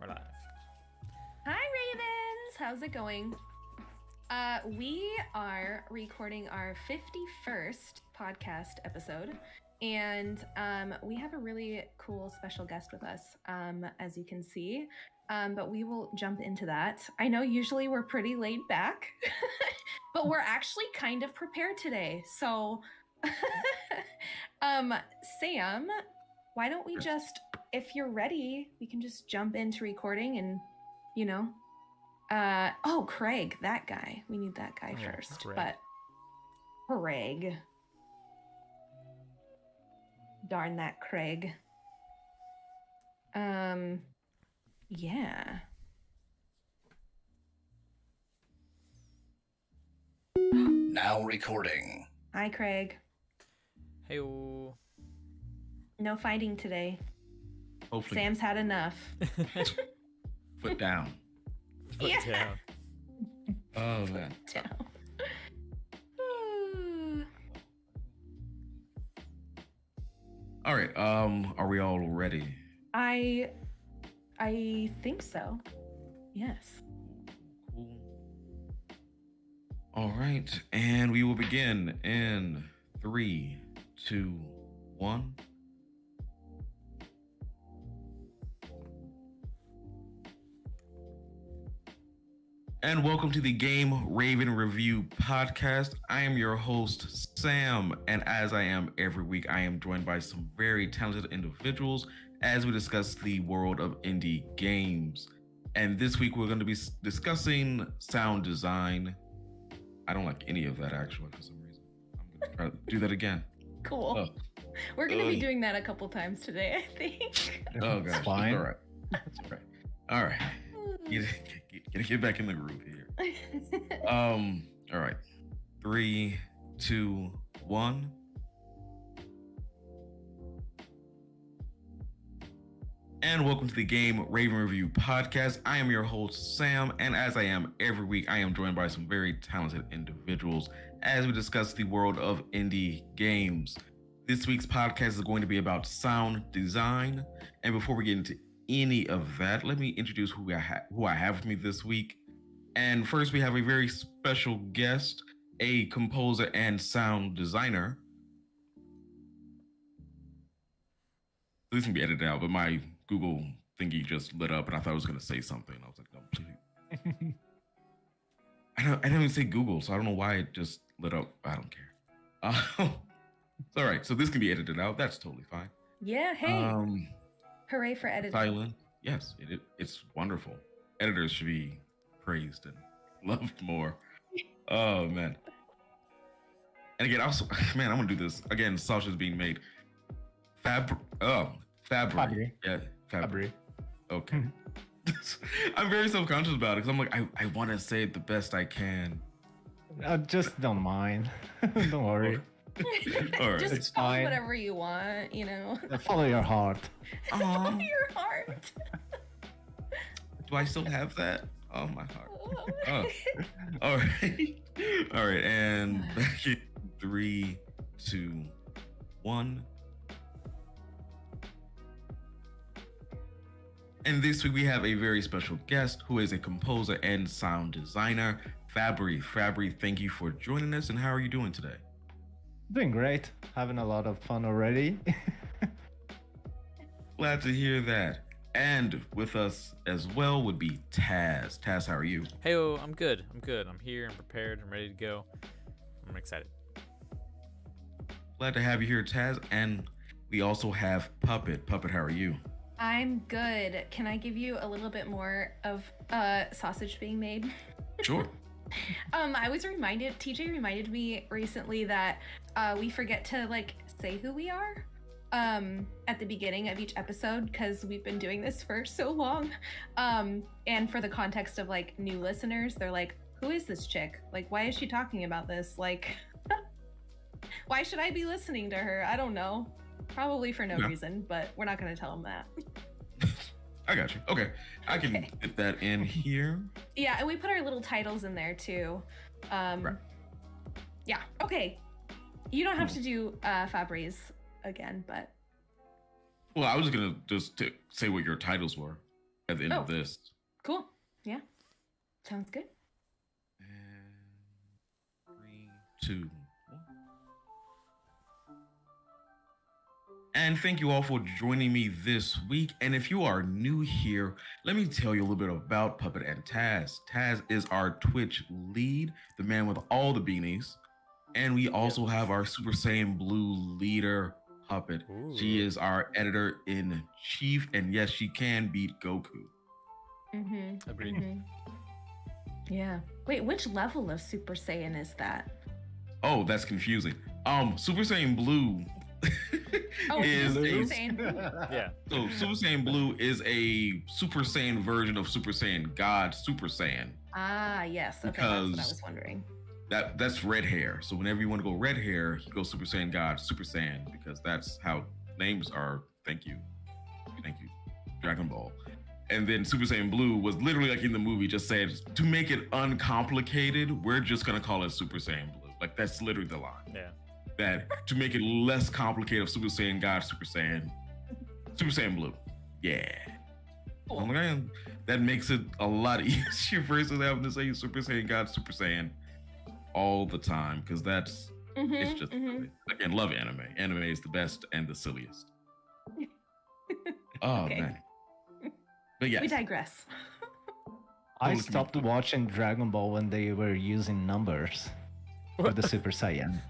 We're live. Hi, Ravens! How's it going? We are recording our 51st podcast episode, and we have a really cool special guest with us, as you can see, but we will jump into that. I know usually we're pretty laid back, but we're actually kind of prepared today, so Sam, why don't we just, if you're ready, we can just jump into recording and, you know, oh, Craig, that guy. We need that guy first. Craig. But Craig. Darn that Craig. Yeah. Now recording. Hi, Craig. Hey-o. No fighting today. Hopefully. Sam's had enough. Foot down. Foot Yeah. down. Oh man. Down. All right. Are we all ready? I think so. Yes. Cool. All right, and we will begin in 3, 2, 1. And welcome to the Game Raven Review podcast. I am your host, Sam, and as I am every week, I am joined by some very talented individuals as we discuss the world of indie games. And this week, we're going to be discussing sound design. I don't like any of that, actually, for some reason. I'm going to try to do that again. Cool. Oh. We're going to be doing that a couple times today, I think. Oh, gosh. Fine. All right. That's all right. All right. Get back in the groove here. All right. 3, 2, 1. And welcome to the Game Raven Review podcast. I am your host, Sam, and as I am every week, I am joined by some very talented individuals as we discuss the world of indie games. This week's podcast is going to be about sound design, and before we get into any of that, let me introduce who I have with me this week. And first, we have a very special guest, a composer and sound designer. This can be edited out, but my Google thingy just lit up, and I thought I was going to say something. I was like, no, please. I didn't even say Google, so I don't know why it just lit up. I don't care. It's all right. So this can be edited out. That's totally fine. Yeah, hey. Hooray for editing. Silent. Yes, it's wonderful. Editors should be praised and loved more. Oh, man. And again, also, man, I'm going to do this. Again, sausage being made. Fabry. Yeah, Fabry. Okay. I'm very self-conscious about it because I'm like, I want to say it the best I can. Just don't mind. Don't worry. All right. Just It's follow fine. whatever you want, you know. Follow your heart. Follow your heart. Do I still have that? Oh, my heart. Oh. All right. All right. And back in 3, 2, 1. And this week we have a very special guest who is a composer and sound designer, Fabry. Fabry, thank you for joining us. And how are you doing today? Doing great. Having a lot of fun already. Glad to hear that. And with us as well would be Taz. Taz, how are you? Hey-o, I'm good. I'm here. I'm prepared. I'm ready to go. I'm excited. Glad to have you here, Taz. And we also have Puppet. Puppet, how are you? I'm good. Can I give you a little bit more of sausage being made? Sure. I was reminded, TJ reminded me recently that we forget to say who we are at the beginning of each episode because we've been doing this for so long. And for the context of new listeners, they're like, who is this chick? Why is she talking about this? Why should I be listening to her? I don't know. Probably for no reason, but we're not going to tell them that. I got you. Okay. I can fit that in here. Yeah, and we put our little titles in there too. Right. Yeah, okay. You don't have to do Fabry's again, but... Well, I was going to say what your titles were. at the end of Oh. this. Cool. Yeah. Sounds good. And 3, 2, 1. And thank you all for joining me this week. And if you are new here, let me tell you a little bit about Puppet and Taz. Taz is our Twitch lead, the man with all the beanies. And we also have our Super Saiyan Blue leader, Puppet. Ooh. She is our editor in chief. And yes, she can beat Goku. Mm-hmm. Agreed. Mm-hmm. Yeah. Wait, which level of Super Saiyan is that? Oh, that's confusing. Super Saiyan Blue Oh, it's is just a Super Saiyan. Yeah. So Super Saiyan Blue is a Super Saiyan version of Super Saiyan God Super Saiyan. Ah, yes. Okay, that's what I Because- was wondering. That's red hair. So whenever you want to go red hair, you go Super Saiyan God Super Saiyan because that's how names are. Thank you, Dragon Ball. And then Super Saiyan Blue was literally like in the movie, just said to make it uncomplicated, we're just gonna call it Super Saiyan Blue. Like that's literally the line. Yeah. That to make it less complicated of Super Saiyan God Super Saiyan Blue. Yeah. Cool. Oh my God, that makes it a lot easier versus having to say Super Saiyan God Super Saiyan all the time because that's it's just again love anime. Anime is the best and the silliest. Oh Okay. man. But yes. We digress. I stopped watching Dragon Ball when they were using numbers for the Super Saiyan.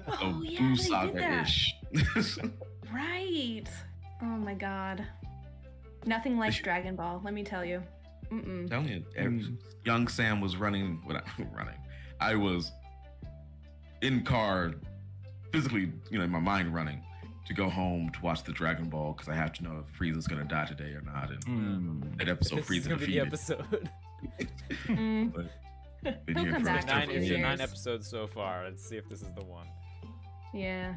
Oh, yeah, Blue they did Saga-ish. Right. Oh my god. Nothing like Dragon Ball, let me tell you. Mm-mm. Tell me, young Sam was running. I was in car, physically, in my mind running to go home to watch the Dragon Ball because I have to know if Frieza's gonna die today or not. And that episode, This is Frieza gonna be the defeated. episode. Mm. But been He'll here come for back the in a Nine, few it's years. 9 years. episodes so far. Let's see if this is the one. Yeah.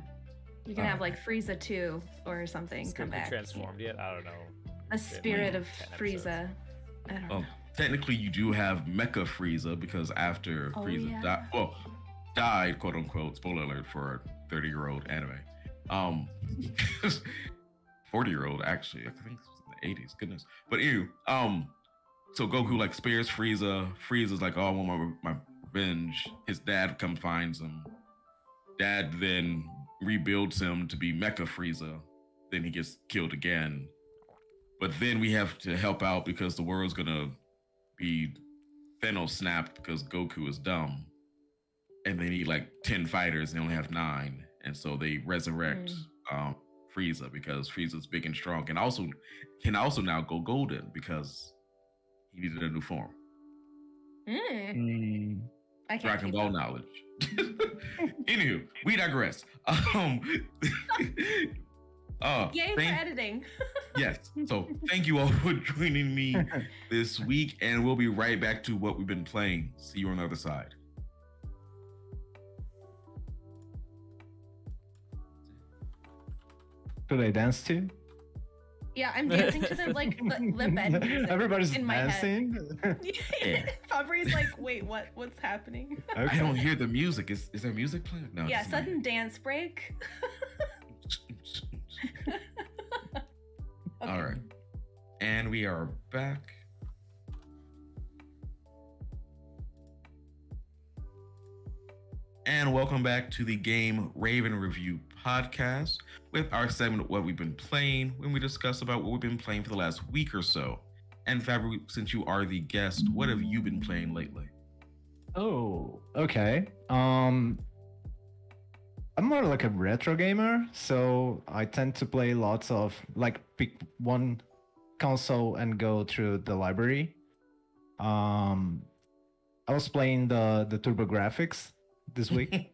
You can have like Frieza 2 or something It's come gonna be back. transformed yet? I don't know. A spirit of 10 Frieza. I don't know. Technically, you do have Mecha Frieza because after Oh, Frieza yeah. died, quote unquote, spoiler alert for a 30-year-old anime. 40-year-old actually, I think it was in the 80s. Goodness. But ew. So Goku like spares Frieza. Frieza's like, oh, I want my revenge. His dad comes finds him. Dad then rebuilds him to be Mecha Frieza. Then he gets killed again. But then we have to help out because the world's gonna be Thanos snapped because Goku is dumb. And they need like 10 fighters and they only have 9. And so they resurrect Frieza because Frieza's big and strong and also can also now go golden because he needed a new form. I can't Dragon keep Ball up. knowledge. Anywho, we digress. Yay for editing. Yes. So thank you all for joining me this week, and we'll be right back to what we've been playing. See you on the other side. Should I dance too? Yeah, I'm dancing to the bed music Everybody's in my dancing. Yeah. Fabry's like, wait, what's happening? I don't hear the music. Is there music playing? No. Yeah, it's not. sudden dance break. All right. And we are back. And welcome back to the Game Raven Review podcast with our segment What We've Been Playing, when we discuss about what we've been playing for the last week or so. And Fabry, since you are the guest, what have you been playing lately? Oh, okay. I'm more like a retro gamer, so I tend to play lots of pick one console and go through the library. I was playing the TurboGrafx this week.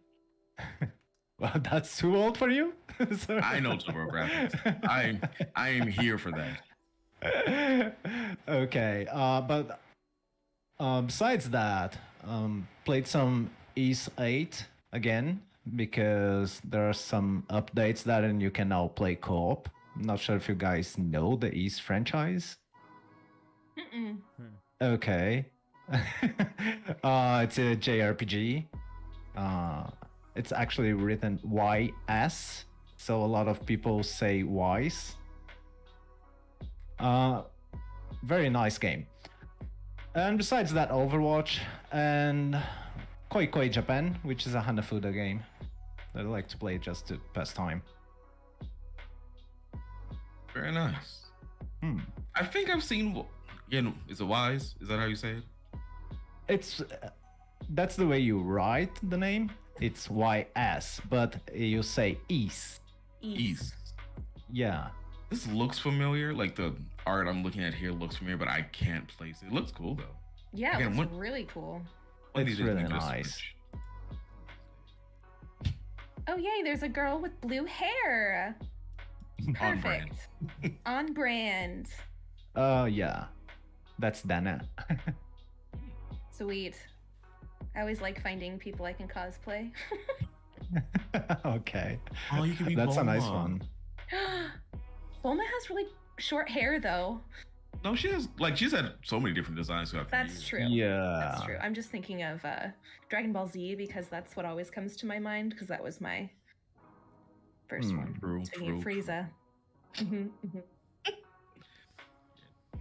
Well, that's too old for you. Sorry. I know TurboGrafx. I am here for that. Okay, but besides that, played some East 8 again because there are some updates that and you can now play co-op. I'm not sure if you guys know the East franchise. Mm-mm. Okay. It's a JRPG. It's actually written YS, so a lot of people say Wise. very nice game. And besides that, Overwatch and Koi Koi Japan, which is a Hanafuda game that I like to play just to pass time. Very nice. I think I've seen. Is it Wise? Is that how you say it? It's that's the way you write the name. It's YS, but you say East. East. Yeah. This looks familiar. Like the art I'm looking at here looks familiar, but I can't place it. It looks cool though. Yeah, Again, it's what- really cool. It's really nice. Oh yay, there's a girl with blue hair. On brand. Perfect. On brand. Yeah. That's Dana. Sweet. I always like finding people I can cosplay. Okay. Oh, you can be That's a nice Bulma. one. Bulma has really short hair though. No, she's had so many different designs throughout the That's years. true. Yeah. That's true. I'm just thinking of Dragon Ball Z because that's what always comes to my mind because that was my first one. True, Thinking of true. Frieza. hmm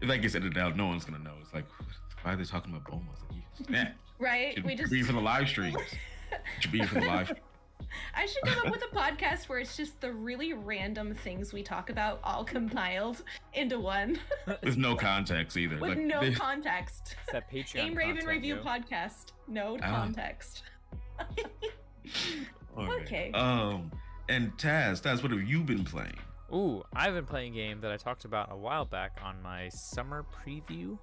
If that gets edited out, no one's gonna know. It's like, why are they talking about Bulma? It's like, yeah, Right? should We just be for the live streams. Should be for the live. I should come up with a podcast where it's just the really random things we talk about all compiled into one With no context either. with Like, no they- context. It's that Patreon Game Raven content, Review yo. podcast. No Ah. context. Okay. And Taz, what have you been playing? Ooh, I've been playing a game that I talked about a while back on my summer preview,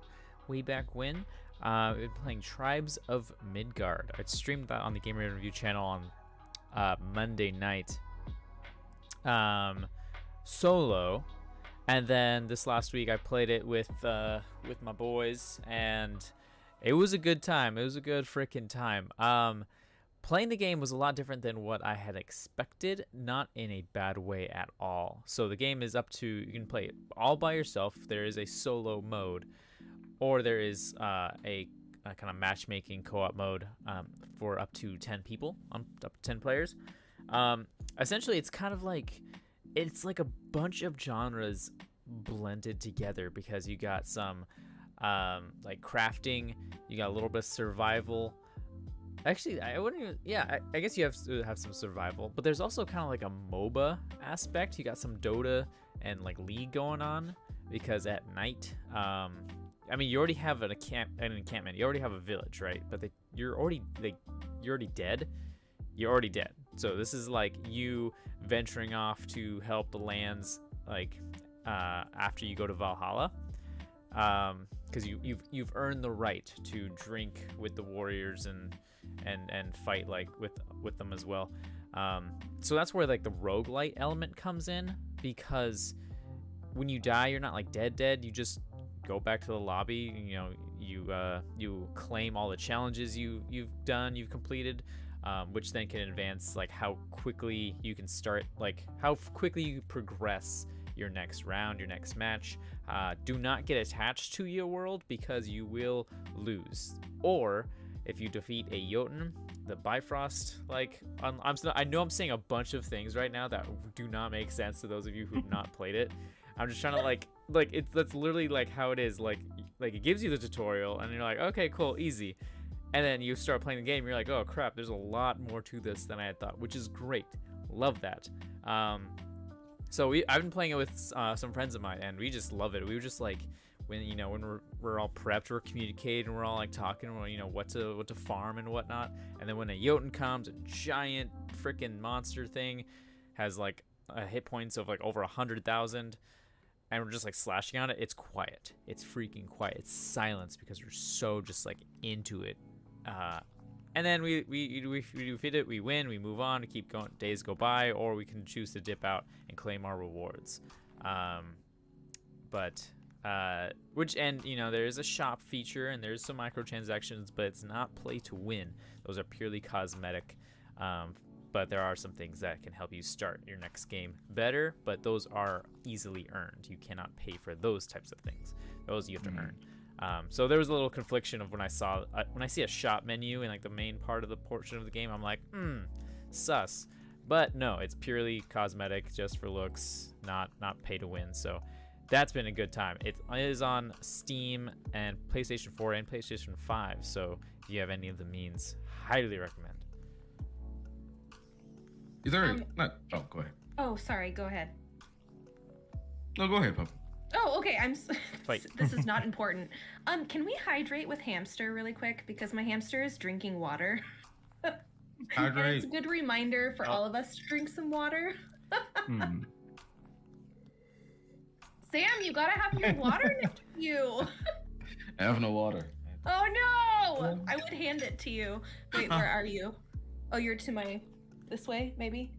way back when. I've been playing Tribes of Midgard. I streamed that on the Game Review channel on Monday night, solo, and then this last week I played it with my boys, and it was a good time. It was a good freaking time. Playing the game was a lot different than what I had expected, not in a bad way at all. So the game is up to, you can play it all by yourself. There is a solo mode, or there is a kind of matchmaking co-op mode for up to 10 people, up to 10 players. Essentially, it's kind of like, it's like a bunch of genres blended together because you got some like crafting, you got a little bit of survival. Actually, I wouldn't even, yeah, I guess you have to have some survival, but there's also kind of like a MOBA aspect. You got some Dota and like League going on because at night, I mean, you already have an encampment, you already have a village, right? But you're already dead. You're already dead. So this is like you venturing off to help the lands, like after you go to Valhalla, because you've earned the right to drink with the warriors and fight like with them as well. So that's where like the roguelite element comes in, because when you die, you're not like dead. You just go back to the lobby. You know, you claim all the challenges you've completed, which then can advance like how quickly you can start, like how quickly you progress your next round, your next match. Do not get attached to your world because you will lose. Or if you defeat a Jotun, the Bifrost, like I know I'm saying a bunch of things right now that do not make sense to those of you who've not played it. I'm just trying to like that's literally like how it is. Like it gives you the tutorial and you're like, okay, cool, easy. And then you start playing the game, you're like, oh crap, there's a lot more to this than I had thought, which is great. Love that. So I've been playing it with some friends of mine, and we just love it. We were just like, when we're all prepped, we're communicating, we're all like talking, what to farm and whatnot. And then when a Jotun comes, a giant freaking monster thing, has like hit points of like over 100,000, and we're just like slashing on it. It's quiet. It's freaking quiet. It's silence because we're so just like into it. And then we defeat it, we win, we move on, we keep going, days go by, or we can choose to dip out and claim our rewards. There is a shop feature and there's some microtransactions, but it's not play to win. Those are purely cosmetic. But there are some things that can help you start your next game better, but those are easily earned. You cannot pay for those types of things. Those you have to earn. So there was a little confliction of when I see a shop menu in like the main part of the portion of the game, I'm like, sus. But no, it's purely cosmetic, just for looks, not pay to win. So that's been a good time. It is on Steam and PlayStation 4 and PlayStation 5. So if you have any of the means, highly recommend. Is there? Oh, go ahead. Oh, sorry. Go ahead. No, go ahead, Pup. Oh, okay. Wait. This is not important. Can we hydrate with hamster really quick because my hamster is drinking water. And Hydrate. it's a good reminder for all of us to drink some water. Sam, you gotta have your water next to you. I have no water. Oh no! I would hand it to you. Wait, where are you? Oh, you're to my this way, maybe?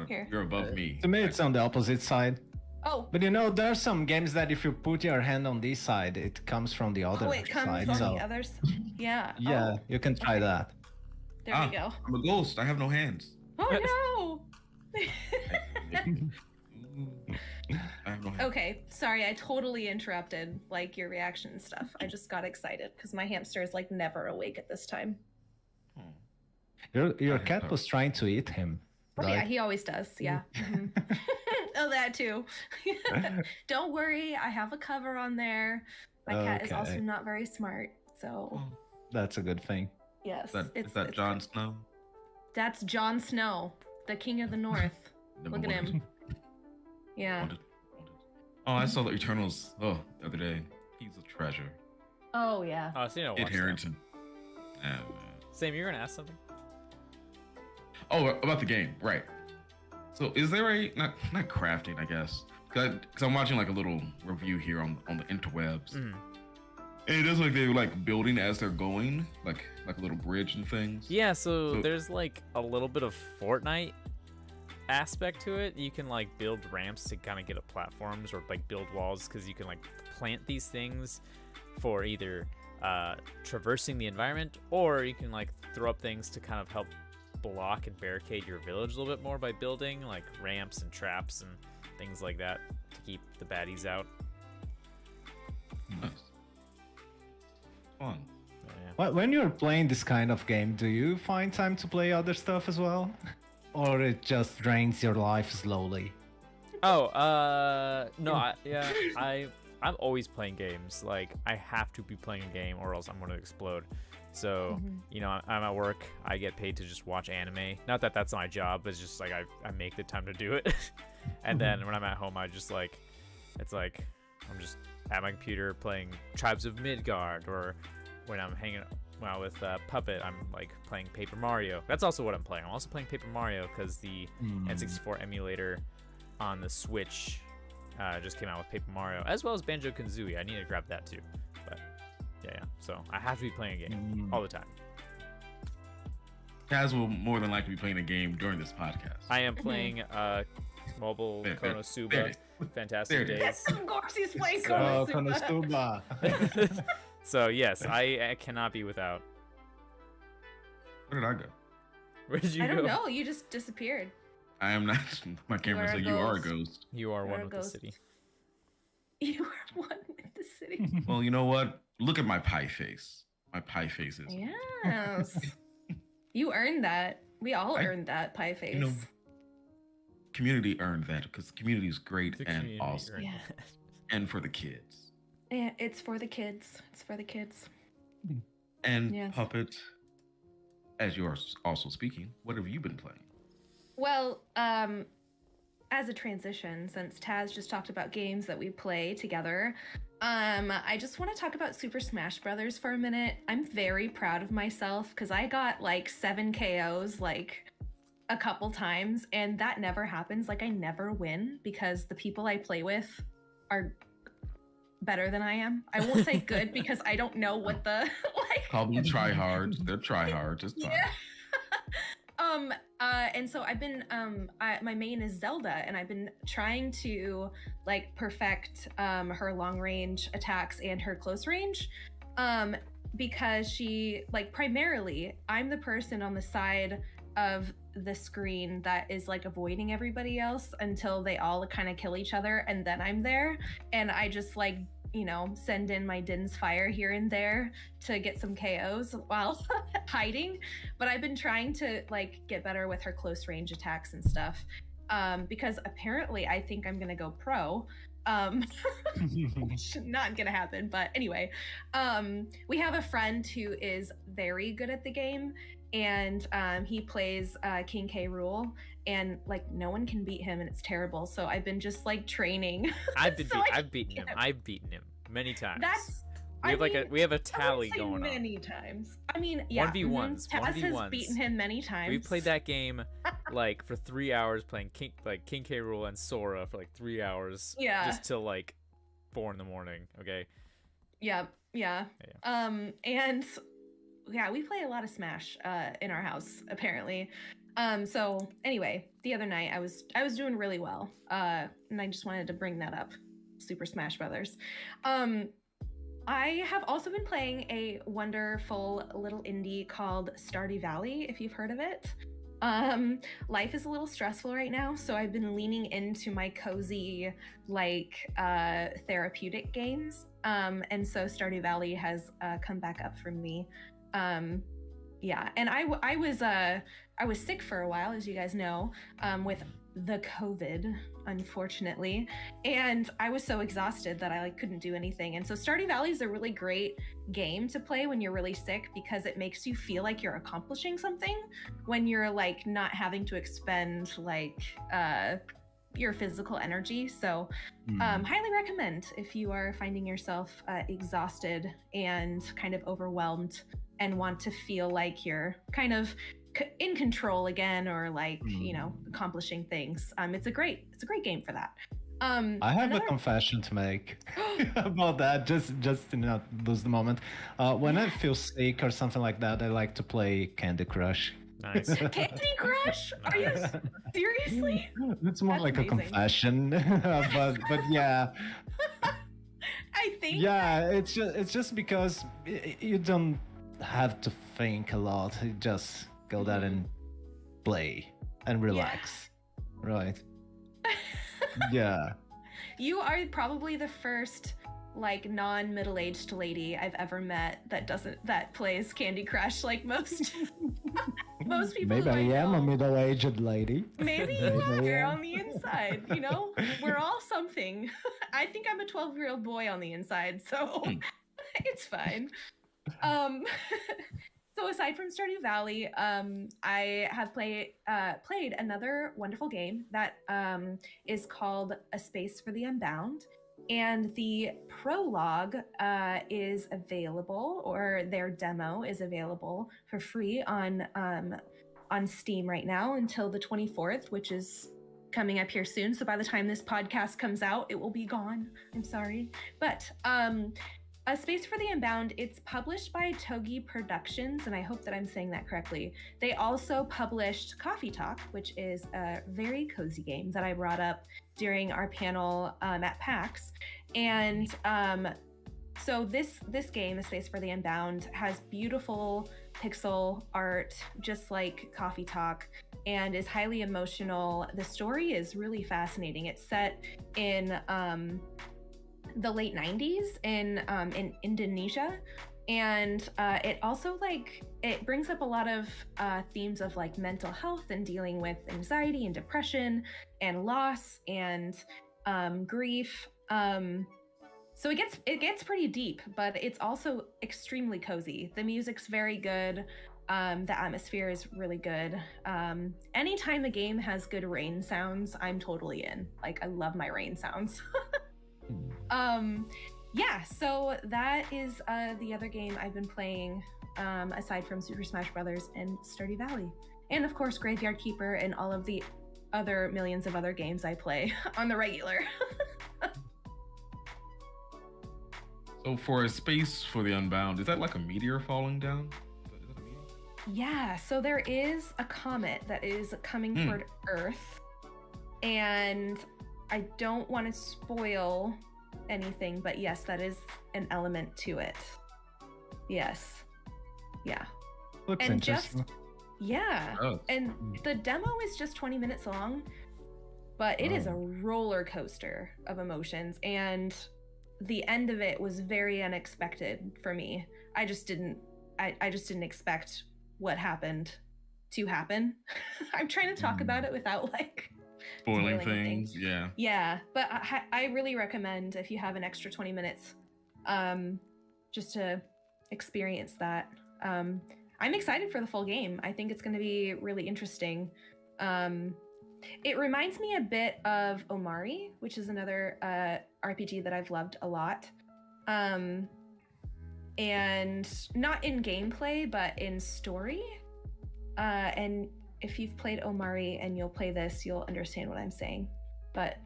Here. You're above me. To me, it's on the opposite side. Oh. But there's some games that if you put your hand on this side, it comes from the other Oh, it comes side. on so the others. Yeah. yeah, Oh, you can try that. there we go. I'm a ghost. I have no hands. Oh no! I have no hands. Okay, sorry, I totally interrupted like your reaction and stuff. I just got excited because my hamster is like never awake at this time. Your cat was trying to eat him. Oh Right? yeah, he always does. Yeah. Mhm. Oh, that too. Don't worry, I have a cover on there. My cat is also Okay. not very smart, so That's a good thing. yes. Is that Jon Snow? That's Jon Snow, the King of the North. Never Look at wanted- him. Yeah. wanted- Oh, I saw the Eternals. Oh, the other day. He's a treasure. Oh yeah. Oh, so you know, Kit watch that. Harington. Ah, man. Sam, you're gonna ask something? Oh, about the game, right? So, is there a not crafting? I guess because I'm watching like a little review here on the interwebs, Mhm. and it does like they're like building as they're going, like a little bridge and things. Yeah, so So- there's like a little bit of Fortnite aspect to it. You can like build ramps to kind of get up platforms or like build walls because you can like plant these things for either traversing the environment, or you can like throw up things to kind of help block and barricade your village a little bit more by building like ramps and traps and things like that to keep the baddies out. Nice. Fun. So, yeah. When you're playing this kind of game, do you find time to play other stuff as well? Or it just drains your life slowly? Oh, no, I'm always playing games. Like, I have to be playing a game or else I'm going to explode. So, you know, I'm at work. I get paid to just watch anime. Not that that's my job, but it's just like I make the time to do it. And then when I'm at home, I just like, it's like I'm just at my computer playing Tribes of Midgard, or when I'm hanging out with Puppet, I'm like playing Paper Mario. That's also what I'm playing. I'm also playing Paper Mario because the N64 emulator on the Switch just came out with Paper Mario, as well as Banjo-Kazooie. I need to grab that too. But yeah. So I have to be playing a game all the time. Kaz will more than likely be playing a game during this podcast. I am playing mobile There Konosuba it Fantastic There it Days. Of course he's playing Oh, Konosuba. Konosuba. So yes, I cannot be without. Where did I go? Where did you I go? don't know. You just disappeared. I am not. My camera are said a you are a ghost. ghost. You are You're one a with the ghost. city. You are one with the city. Well, you know what? Look at my pie face. My pie face is. Yes. You earned that. We all I- earned that pie face. You know, community earned that because community is great The and community awesome, earned Yeah. that. and for the kids. Yeah, it's for the kids. It's for the kids. And Yes. Puppet, as you're also speaking, what have you been playing? Well, as a transition, since Taz just talked about games that we play together, I just want to talk about Super Smash Brothers for a minute. I'm very proud of myself because I got like 7 KOs like a couple times, and that never happens. Like I never win because the people I play with are better than I am. I won't say good because I don't know what the like. Call them tryhards. They're tryhards. It's fine. Yeah. And so I've been my main is Zelda, and I've been trying to like perfect her long range attacks and her close range, because she like primarily I'm the person on the side of the screen that is like avoiding everybody else until they all kind of kill each other, and then I'm there and I just like, you know, send in my Din's fire here and there to get some KOs while hiding. But I've been trying to like get better with her close range attacks and stuff, because apparently I think I'm gonna go pro Which not gonna happen. But anyway, we have a friend who is very good at the game, and he plays King K. Rool, and like no one can beat him, and it's terrible. So I've been just like training. I've been So beat- I I've beaten him. can't- I've beaten him many times. That's we have a I tally wouldn't say going on. many times. I mean, yeah, 1v1s, Taz has 1v1s. beaten him many times. We played that game like for 3 hours playing King K. Rool and Sora for like 3 hours. Yeah. Just till like 4 in the morning. Okay. Yeah. Yeah. And yeah, we play a lot of Smash in our house apparently. So anyway, the other night I was doing really well. And I just wanted to bring that up. Super Smash Brothers. I have also been playing a wonderful little indie called Stardew Valley, if you've heard of it. Life is a little stressful right now, so I've been leaning into my cozy, like, therapeutic games. And so Stardew Valley has come back up for me. Yeah, and I was sick for a while, as you guys know, with the COVID, unfortunately, and I was so exhausted that I like couldn't do anything. And so Stardew Valley is a really great game to play when you're really sick because it makes you feel like you're accomplishing something when you're like not having to expend like your physical energy. So highly recommend if you are finding yourself exhausted and kind of overwhelmed and want to feel like you're kind of in control again, or like you know, accomplishing things. It's a great game for that. I have a confession to make about that, just to not lose the moment. When I feel sick or something like that, I like to play Candy Crush. Nice. Candy Crush? Are you seriously? It's more That's like amazing. a confession, but yeah, I think. yeah. It's just because you don't have to think a lot. You just go there and play and relax, right? Yeah. You are probably the first like non-middle-aged lady I've ever met that plays Candy Crush like most most people. Maybe who I am a know. middle-aged lady. Maybe Maybe you I are am. on the inside, you know? We're all something. I think I'm a 12-year-old boy on the inside, so it's fine. So aside from Stardew Valley, I have played another wonderful game that is called A Space for the Unbound. And the prologue is available, or their demo is available for free on Steam right now until the 24th, which is coming up here soon. So by the time this podcast comes out, it will be gone. I'm sorry. But A Space for the Unbound, it's published by Togi Productions, and I hope that I'm saying that correctly. They also published Coffee Talk, which is a very cozy game that I brought up during our panel at PAX. And so this game, A Space for the Unbound, has beautiful pixel art, just like Coffee Talk, and is highly emotional. The story is really fascinating. It's set in the late 90s in Indonesia, and it also it brings up a lot of themes of like mental health and dealing with anxiety and depression and loss and grief. So it gets pretty deep, but it's also extremely cozy. The music's very good. The atmosphere is really good. Anytime a game has good rain sounds, I'm totally in. Like, I love my rain sounds. Yeah, so that is the other game I've been playing aside from Super Smash Brothers and Stardew Valley. And of course, Graveyard Keeper and all of the other millions of other games I play on the regular. So for A Space for the Unbound, is that like a meteor falling down? Is that a meteor? Yeah, so there is a comet that is coming toward Earth, and I don't want to spoil anything, but yes, that is an element to it. Yes. Yeah. Looks And interesting. Yeah. Oh. And the demo is just 20 minutes long, but it is a Oh. roller coaster of emotions, and the end of it was very unexpected for me. I just didn't expect what happened to happen. I'm trying to talk about it without like Spoiling a things, yeah. Yeah, but I really recommend if you have an extra 20 minutes, just to experience that. I'm excited for the full game. I think it's going to be really interesting. It reminds me a bit of Omari, which is another RPG that I've loved a lot. And not in gameplay, but in story. And if you've played Omari and you'll play this, you'll understand what I'm saying. But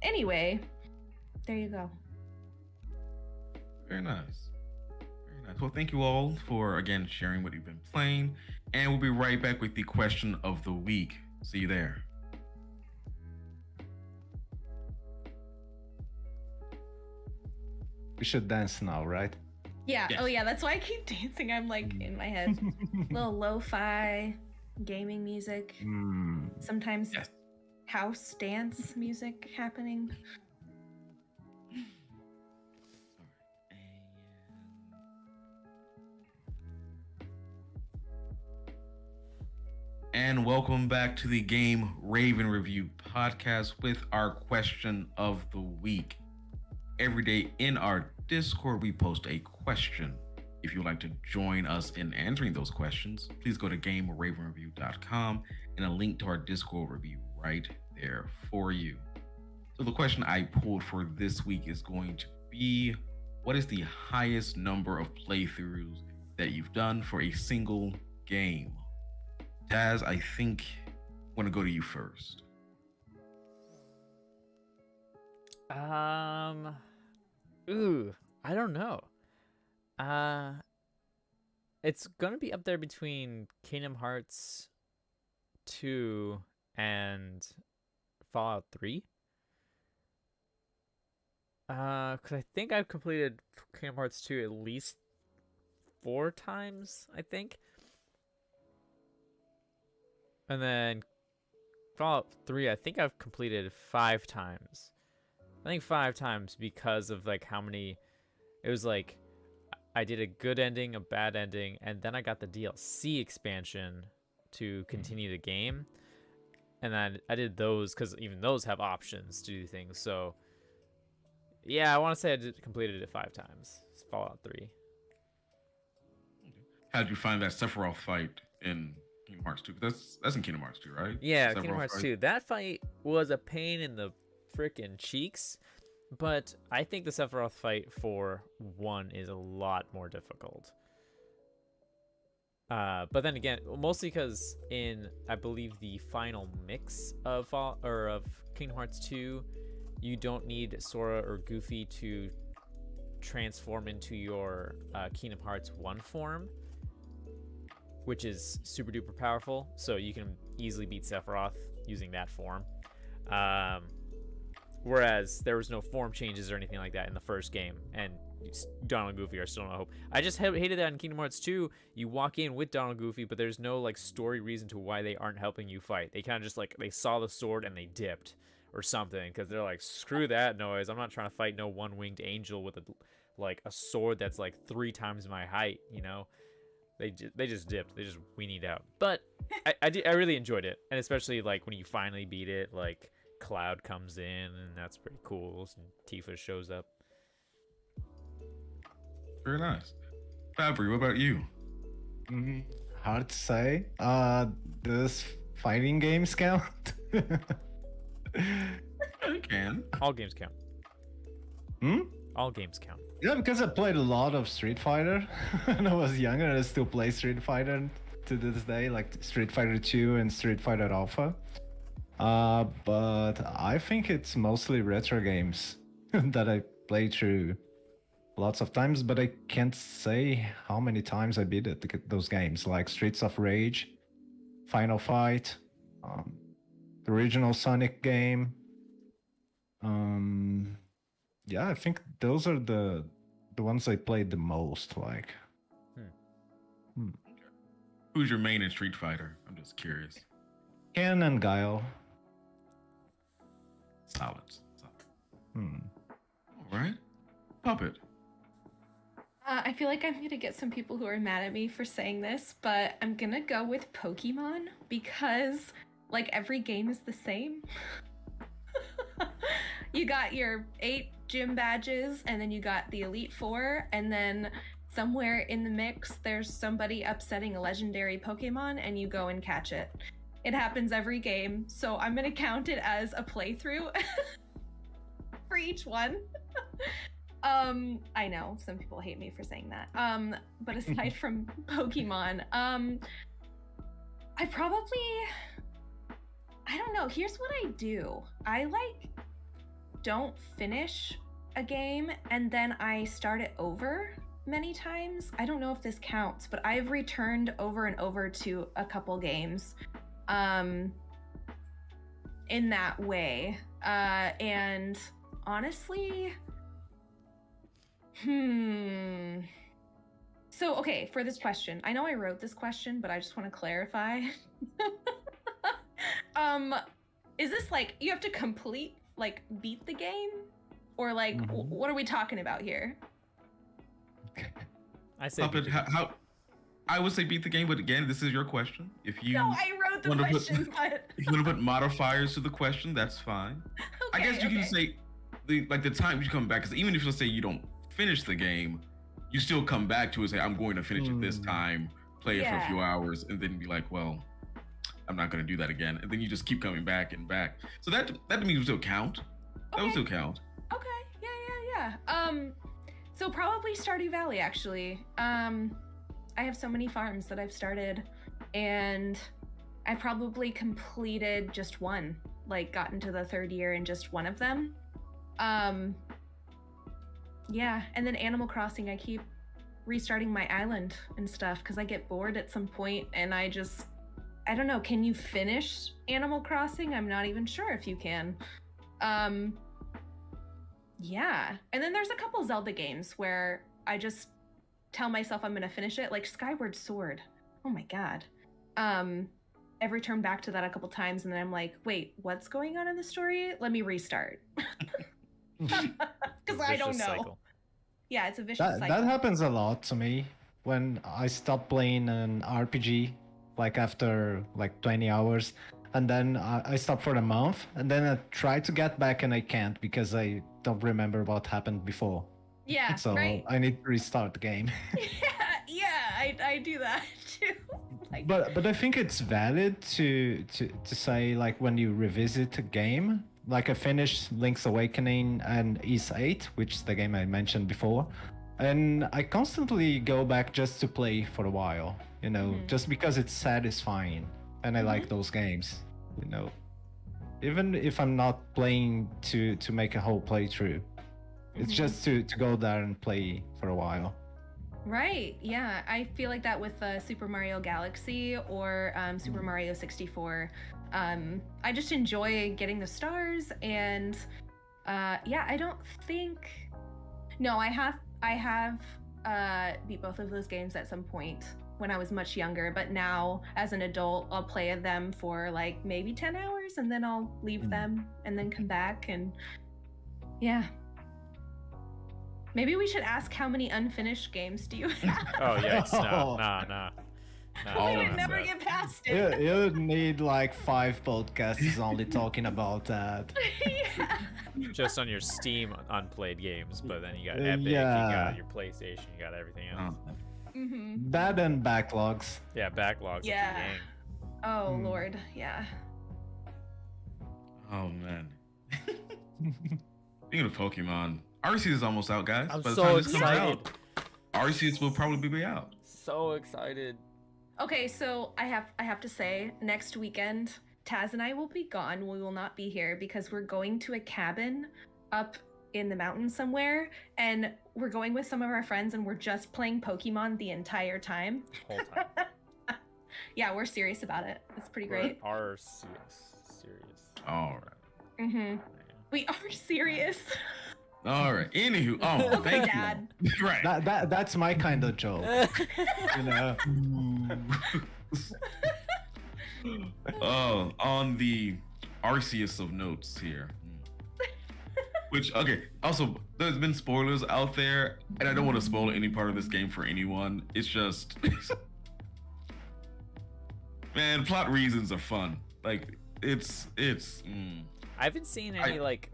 anyway, there you go. Very nice. Very nice. Well, thank you all for, again, sharing what you've been playing. And we'll be right back with the question of the week. See you there. We should dance now, right? Yeah. Yes. Oh, yeah. That's why I keep dancing. I'm like in my head. Little lo-fi gaming music. Sometimes Yes. house dance music happening. And welcome back to the Game Raven Review podcast with our question of the week. Every day in our Discord, we post a question. If you'd like to join us in answering those questions, please go to GameRavenReview.com and a link to our Discord review right there for you. So the question I pulled for this week is going to be, what is the highest number of playthroughs that you've done for a single game? Taz, I think I want to go to you first. I don't know. It's gonna be up there between Kingdom Hearts 2 and Fallout 3. Cause I think I've completed Kingdom Hearts 2 at least 4 times, I think. And then Fallout 3, I think I've completed 5 times. I think 5 times because of like how many. It was like I did a good ending, a bad ending, and then I got the DLC expansion to continue the game. And then I did those because even those have options to do things. So yeah, I want to say completed it 5 times. It's Fallout 3. How did you find that Sephiroth fight in Kingdom Hearts 2? That's in Kingdom Hearts 2, right? Yeah, Sephiroth Kingdom Hearts fight? 2. That fight was a pain in the freaking cheeks, but I think the Sephiroth fight for 1 is a lot more difficult. But then again, mostly because in, I believe, the final mix of Kingdom Hearts 2, you don't need Sora or Goofy to transform into your Kingdom Hearts 1 form, which is super duper powerful. So you can easily beat Sephiroth using that form. Whereas there was no form changes or anything like that in the first game, and Donald and Goofy are still no hope. I just hated that in Kingdom Hearts 2. You walk in with Donald and Goofy, but there's no like story reason to why they aren't helping you fight. They kind of just like, they saw the sword and they dipped or something, because they're like, screw that noise. I'm not trying to fight no one-winged angel with a sword that's like 3 times my height, you know? They just dipped. They just weenied out. But I really enjoyed it, and especially like when you finally beat it, like Cloud comes in, and that's pretty cool. And Tifa shows up. Very nice. Fabry, what about you? Hard to say. Does fighting games count? You can. All games count. Hmm? All games count. Yeah, because I played a lot of Street Fighter when I was younger, and I still play Street Fighter to this day, like Street Fighter 2 and Street Fighter Alpha. But I think it's mostly retro games that I play through lots of times, but I can't say how many times I beat those games, like Streets of Rage, Final Fight, the original Sonic game. Yeah, I think those are the ones I played the most, like. Who's your main in Street Fighter? I'm just curious. Ken and Guile. Solid. All right. Puppet. I feel like I'm gonna get some people who are mad at me for saying this, but I'm gonna go with Pokemon because like every game is the same. You got your 8 gym badges, and then you got the Elite Four, and then somewhere in the mix, there's somebody upsetting a legendary Pokemon, and you go and catch it. It happens every game, so I'm gonna count it as a playthrough for each one. I know some people hate me for saying that. But aside from Pokemon, I don't know. Here's what I do. I don't finish a game and then I start it over many times. I don't know if this counts, but I've returned over and over to a couple games in that way. And honestly, so okay, for this question, I know I wrote this question, but I just want to clarify. Is this like you have to complete, like beat the game, or like what are we talking about here? I say how I would say beat the game, but again, this is your question. If you No, I wrote the question, but if you want to put modifiers to the question, that's fine. Okay, I guess you can say the time you come back, because even if you say you don't finish the game, you still come back to it and say, I'm going to finish it this time, play it for a few hours, and then be like, well, I'm not going to do that again. And then you just keep coming back and back. So that to me would still count. That would still count. Okay, yeah. So probably Stardew Valley, actually. I have so many farms that I've started, and I probably completed just one, like gotten to the 3rd year in just one of them. Yeah, and then Animal Crossing, I keep restarting my island and stuff because I get bored at some point, and I don't know, can you finish Animal Crossing? I'm not even sure if you can. Yeah, and then there's a couple Zelda games where I just tell myself I'm gonna finish it, like Skyward Sword. Oh my god. I've returned back to that a couple times, and then I'm like, wait, what's going on in the story? Let me restart. Because I don't know. Cycle. Yeah, it's a vicious cycle. That happens a lot to me when I stop playing an RPG, like after like 20 hours, and then I stop for a month, and then I try to get back and I can't because I don't remember what happened before. Yeah, So right. I need to restart the game. I do that too. Like, But I think it's valid to say, like, when you revisit a game, like I finished Link's Awakening and Ys 8, which is the game I mentioned before, and I constantly go back just to play for a while, you know, just because it's satisfying, and I like those games, you know, even if I'm not playing to make a whole playthrough. It's just to go there and play for a while. right, yeah. I feel like that with Super Mario Galaxy or Super Mario 64. I just enjoy getting the stars, and yeah, I don't think... No, I have beat both of those games at some point when I was much younger, but now as an adult, I'll play them for like maybe 10 hours, and then I'll leave them and then come back, and yeah. Maybe we should ask how many unfinished games do you have? Oh yikes! No. We would never get past it. You need like 5 podcasts only talking about that. Yeah. Just on your Steam unplayed games, but then you got Epic, Yeah. you got your PlayStation, you got everything else. That and backlogs. Yeah, backlogs. Yeah. Of the game. Oh Lord, yeah. Oh man. Speaking of Pokemon, Arceus is almost out, guys. I'm By the so time this comes excited. out, Arceus will probably be out. So excited. Okay, so I have to say, next weekend, Taz and I will be gone. We will not be here because we're going to a cabin up in the mountains somewhere, and we're going with some of our friends, and we're just playing Pokemon the entire time. Whole time. Yeah, we're serious about it. It's pretty great. We are serious. All right. We are serious. All right. Anywho, oh, Okay, thank Dad. you. Right. That's my kind of joke, you know. Oh, on the Arceus of notes here. Which, okay, also, there's been spoilers out there, and I don't want to spoil any part of this game for anyone. It's just... Man, plot reasons are fun. Like, I haven't seen any like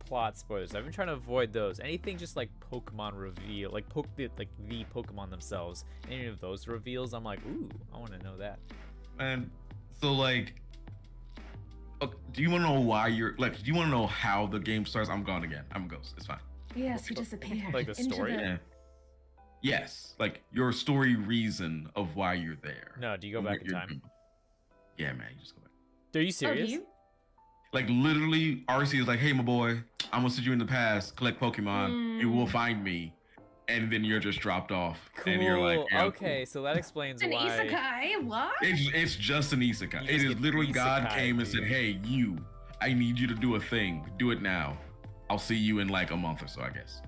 plot spoilers. I've been trying to avoid those. Anything just like Pokemon reveal, like the Pokemon themselves. Any of those reveals, I'm like, ooh, I want to know that. And so like, okay, do you want to know why you're like? Do you want to know how the game starts? I'm gone again. I'm a ghost. It's fine. Yes, he disappeared. Like the into story? Yeah. Yes, like your story reason of why you're there. No, do you go back in time? Yeah, man, you just go back. Are you Oh, serious? you? Like literally, RC is like, "Hey, my boy, I'm gonna send you in the past, collect Pokemon. You will find me," and then you're just dropped off, Cool. and you're like, yeah, okay, so that explains An why. isekai? What? It's just an isekai. You It just is get literally God isekai, came and dude. said, "Hey, you, I need you to do a thing. Do it now. I'll see you in like a month or so, I guess."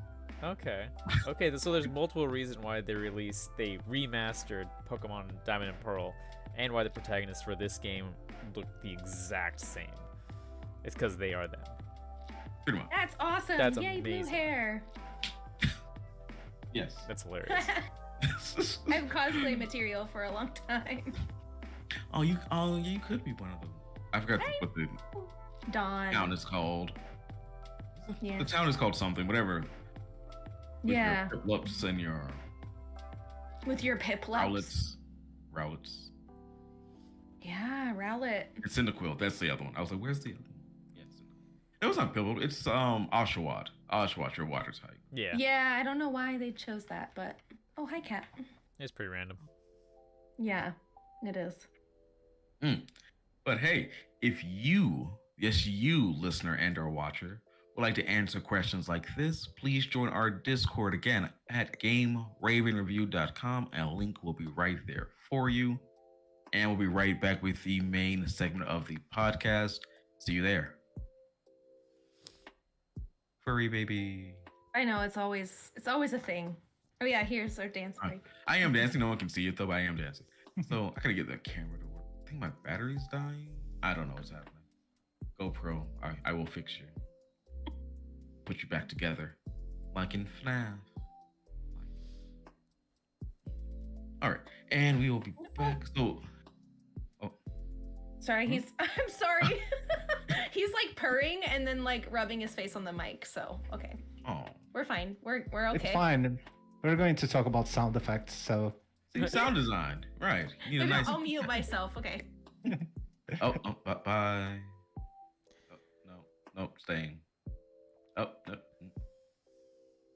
Okay. Okay, so there's multiple reasons why they remastered Pokemon Diamond and Pearl, and why the protagonists for this game look the exact same. It's because they are them. Pretty much. That's awesome. That's Yay, blue amazing. hair. Yes. That's hilarious. I have cosplay material for a long time. You could be one of them. I forgot what the Dawn. town is called. Yeah. The town is called something, whatever. With Yeah. Your Piplups and your With your Piplups. Rowlets. Yeah, Rowlet. It's Cyndaquil. That's the other one. I was like, where's the other one? Yeah, it was not Piplup. It's Oshawott. Oshawott, your water type. Yeah. Yeah, I don't know why they chose that, but oh, hi, cat. It's pretty random. Yeah, it is. But hey, if you, yes, you, listener and or watcher, would like to answer questions like this, please join our Discord again at GameRavenReview.com, and a link will be right there for you. And we'll be right back with the main segment of the podcast. See you there. Furry baby. I know it's always a thing. Oh yeah, here's our dance break. I am dancing. No one can see it though, but I am dancing. So I gotta get the camera to work. I think my battery's dying. I don't know what's happening. GoPro, I will fix you. Put you back together. Like in FNAF. Alright, and we will be back. So Sorry, I'm sorry. He's like purring and then like rubbing his face on the mic. So okay, oh. we're fine. We're okay. It's fine. We're going to talk about sound effects, so. See, sound design. Right. You need a Maybe nice I'll mute myself. Okay. Bye. Oh, no, staying. Oh, no.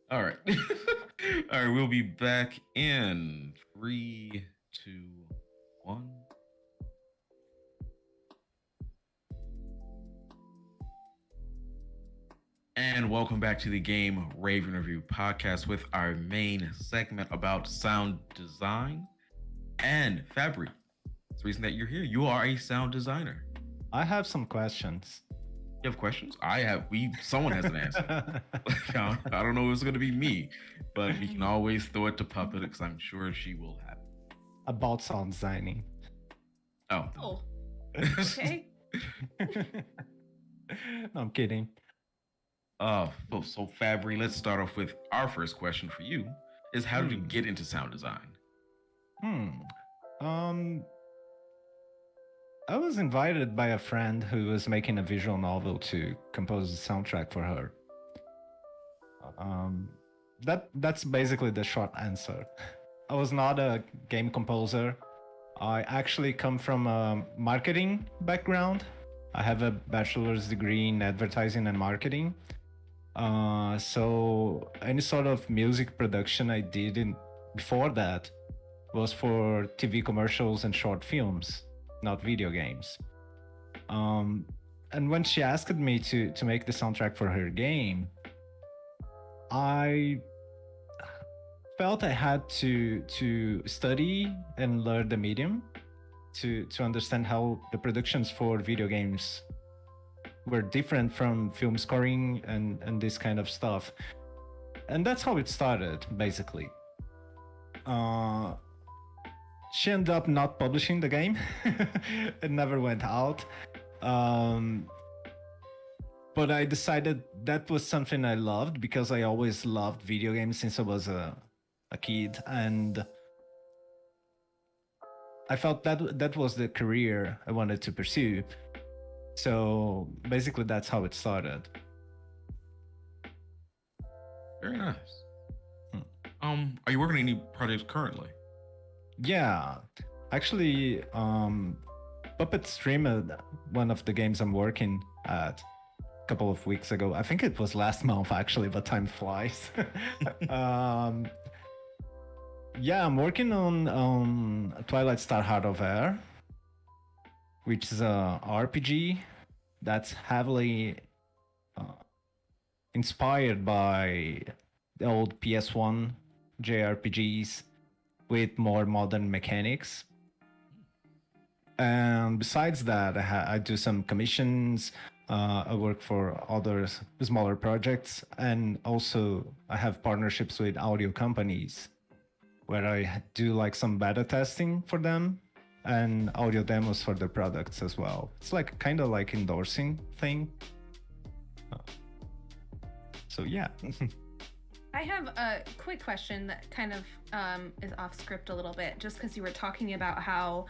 All right. All right, we'll be back in 3, 2, 1. And welcome back to the Game Raven Review podcast with our main segment about sound design. And Fabry, it's the reason that you're here. You are a sound designer. I have some questions. You have questions? Someone has an answer. I don't know if it's going to be me, but we can always throw it to Puppet because I'm sure she will have it. About sound designing. Oh. Oh. Okay. No, I'm kidding. So Fabry, let's start off with our first question for you is how did you get into sound design? I was invited by a friend who was making a visual novel to compose the soundtrack for her. That's basically the short answer. I was not a game composer. I actually come from a marketing background. I have a bachelor's degree in advertising and marketing. So any sort of music production I did before that was for TV commercials and short films, not video games. And when she asked me to make the soundtrack for her game, I felt I had to study and learn the medium to understand how the productions for video games were different from film scoring and this kind of stuff. And that's how it started, basically. She ended up not publishing the game. It never went out. But I decided that was something I loved because I always loved video games since I was a kid. And I felt that was the career I wanted to pursue. So basically, that's how it started. Very nice. Hmm. Are you working on any projects currently? Yeah, actually, Puppet streamed one of the games I'm working at a couple of weeks ago. I think it was last month actually, but time flies. um, yeah, I'm working on Twilight Star Heart of Air, which is a RPG that's heavily inspired by the old PS1 JRPGs with more modern mechanics. And besides that, I do some commissions. I work for other smaller projects, and also I have partnerships with audio companies where I do like some beta testing for them and audio demos for their products as well. It's like kind of like endorsing thing. So yeah. I have a quick question that kind of is off script a little bit, just because you were talking about how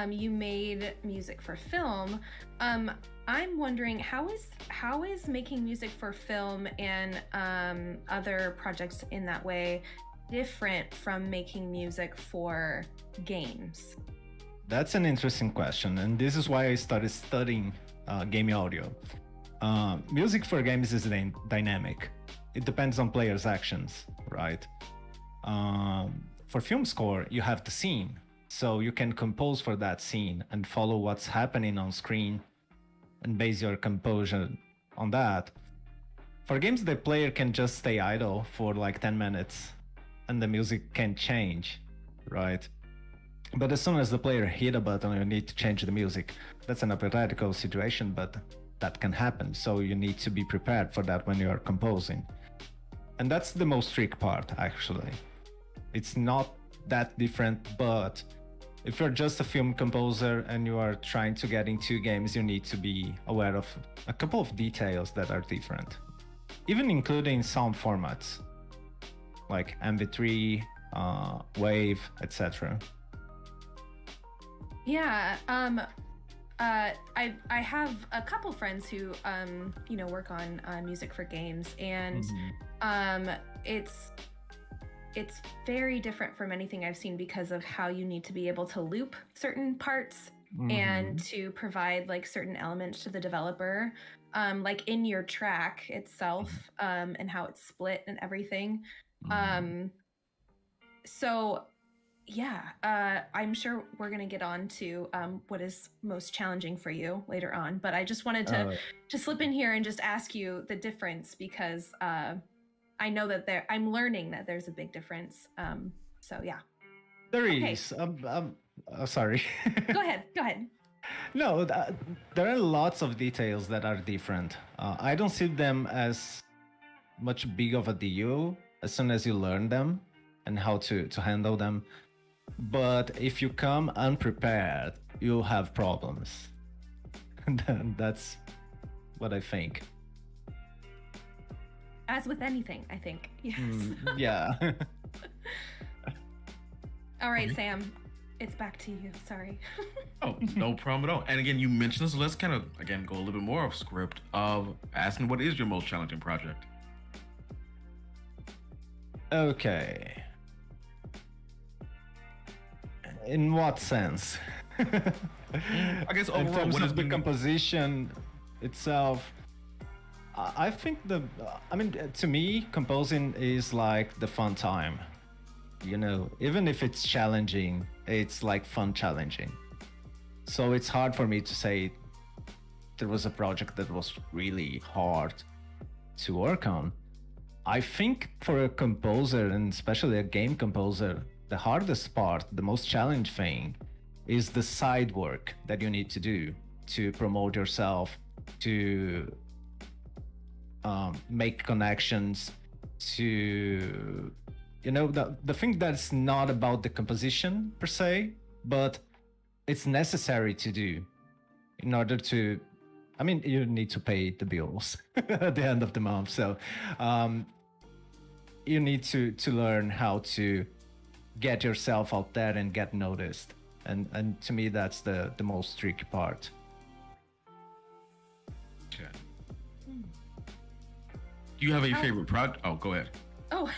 you made music for film. I'm wondering how is making music for film and other projects in that way different from making music for games? That's an interesting question, and this is why I started studying gaming audio. Music for games is dynamic. It depends on players' actions, right? For film score, you have the scene, so you can compose for that scene and follow what's happening on screen and base your composure on that. For games, the player can just stay idle for like 10 minutes and the music can change, right? But as soon as the player hit a button, you need to change the music. That's an hypothetical situation, but that can happen. So you need to be prepared for that when you are composing. And that's the most tricky part, actually. It's not that different, but if you're just a film composer and you are trying to get into games, you need to be aware of a couple of details that are different, even including sound formats like MP3, WAV, etc. Yeah, I have a couple friends who work on music for games, and it's very different from anything I've seen because of how you need to be able to loop certain parts and to provide like certain elements to the developer, like in your track itself, and how it's split and everything. So yeah, I'm sure we're going to get on to what is most challenging for you later on, but I just wanted to slip in here and just ask you the difference, because I know that I'm learning that there's a big difference. So yeah. There is. Sorry. Go ahead. No, there are lots of details that are different. I don't see them as much big of a deal as soon as you learn them and how to handle them. But if you come unprepared, you'll have problems. That's what I think. As with anything, I think. Yes. Yeah. All right, Sam. It's back to you. Sorry. Oh, no problem at all. And again, you mentioned this, so let's kind of, again, go a little bit more off script of asking what is your most challenging project? Okay. In what sense? I guess overall, in terms what of has the been composition itself, I think to me, composing is like the fun time. You know, even if it's challenging, it's like fun challenging. So it's hard for me to say there was a project that was really hard to work on. I think for a composer, and especially a game composer, the hardest part, the most challenging thing, is the side work that you need to do to promote yourself, to make connections, to the thing that's not about the composition per se, but it's necessary to do in order to, you need to pay the bills at the end of the month. So you need to learn how to get yourself out there and get noticed. And to me, that's the most tricky part. Do you have a How- favorite project? Oh, go ahead. Oh,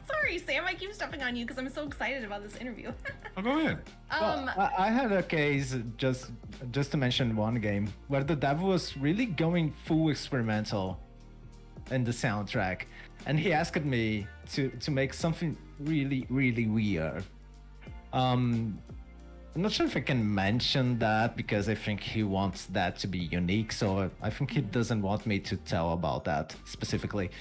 sorry, Sam. I keep stepping on you because I'm so excited about this interview. Oh, go ahead. um, Well, I had a case just to mention one game where the dev was really going full experimental in the soundtrack, and he asked me to make something really weird. I'm not sure if I can mention that because I think he wants that to be unique, so I think he doesn't want me to tell about that specifically.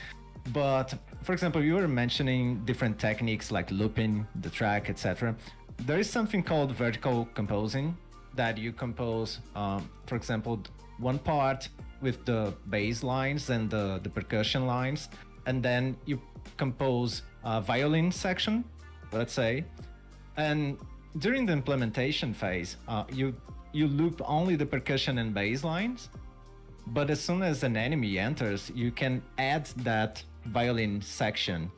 But for example, you were mentioning different techniques like looping the track, etc. There is something called vertical composing that you compose, for example, one part with the bass lines and the percussion lines, and then you compose a violin section, let's say, and during the implementation phase, you loop only the percussion and bass lines, but as soon as an enemy enters, you can add that violin section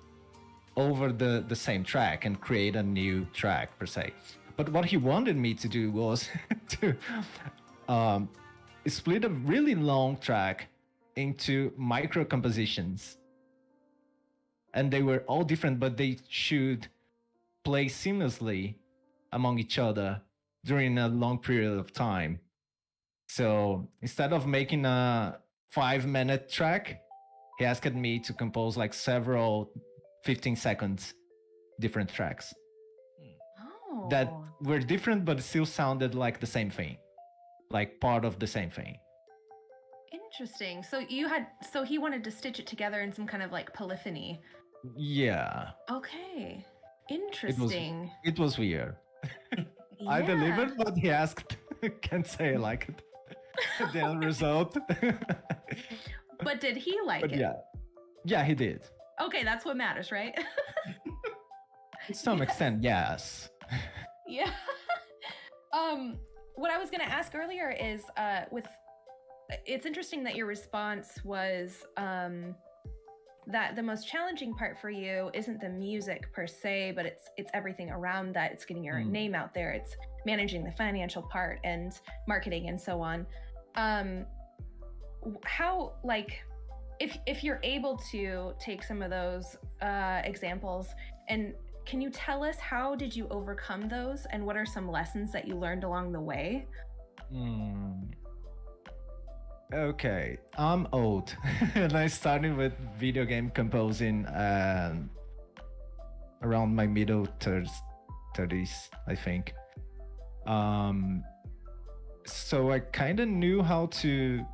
over the same track and create a new track per se. But what he wanted me to do was to split a really long track into micro compositions. And they were all different, but they should play seamlessly among each other during a long period of time. So instead of making a 5-minute track, he asked me to compose like several 15 seconds different tracks oh, that were different but still sounded like the same thing, like part of the same thing. interesting. So he wanted to stitch it together in some kind of like polyphony. Yeah, Okay, interesting. it was weird. I Yeah. delivered what he asked. Can't say I like it. The end result. But did he like But it? yeah, he did. Okay, that's what matters, right? To some Yes. extent, yes. Yeah. What I was gonna ask earlier is, it's interesting that your response was, that the most challenging part for you isn't the music per se, but it's everything around that. It's getting your name out there. It's managing the financial part and marketing and so on. How, like, if you're able to take some of those examples, and can you tell us how did you overcome those, and what are some lessons that you learned along the way? Okay, I'm old, and I started with video game composing around my middle 30s, I think. So I kind of knew how to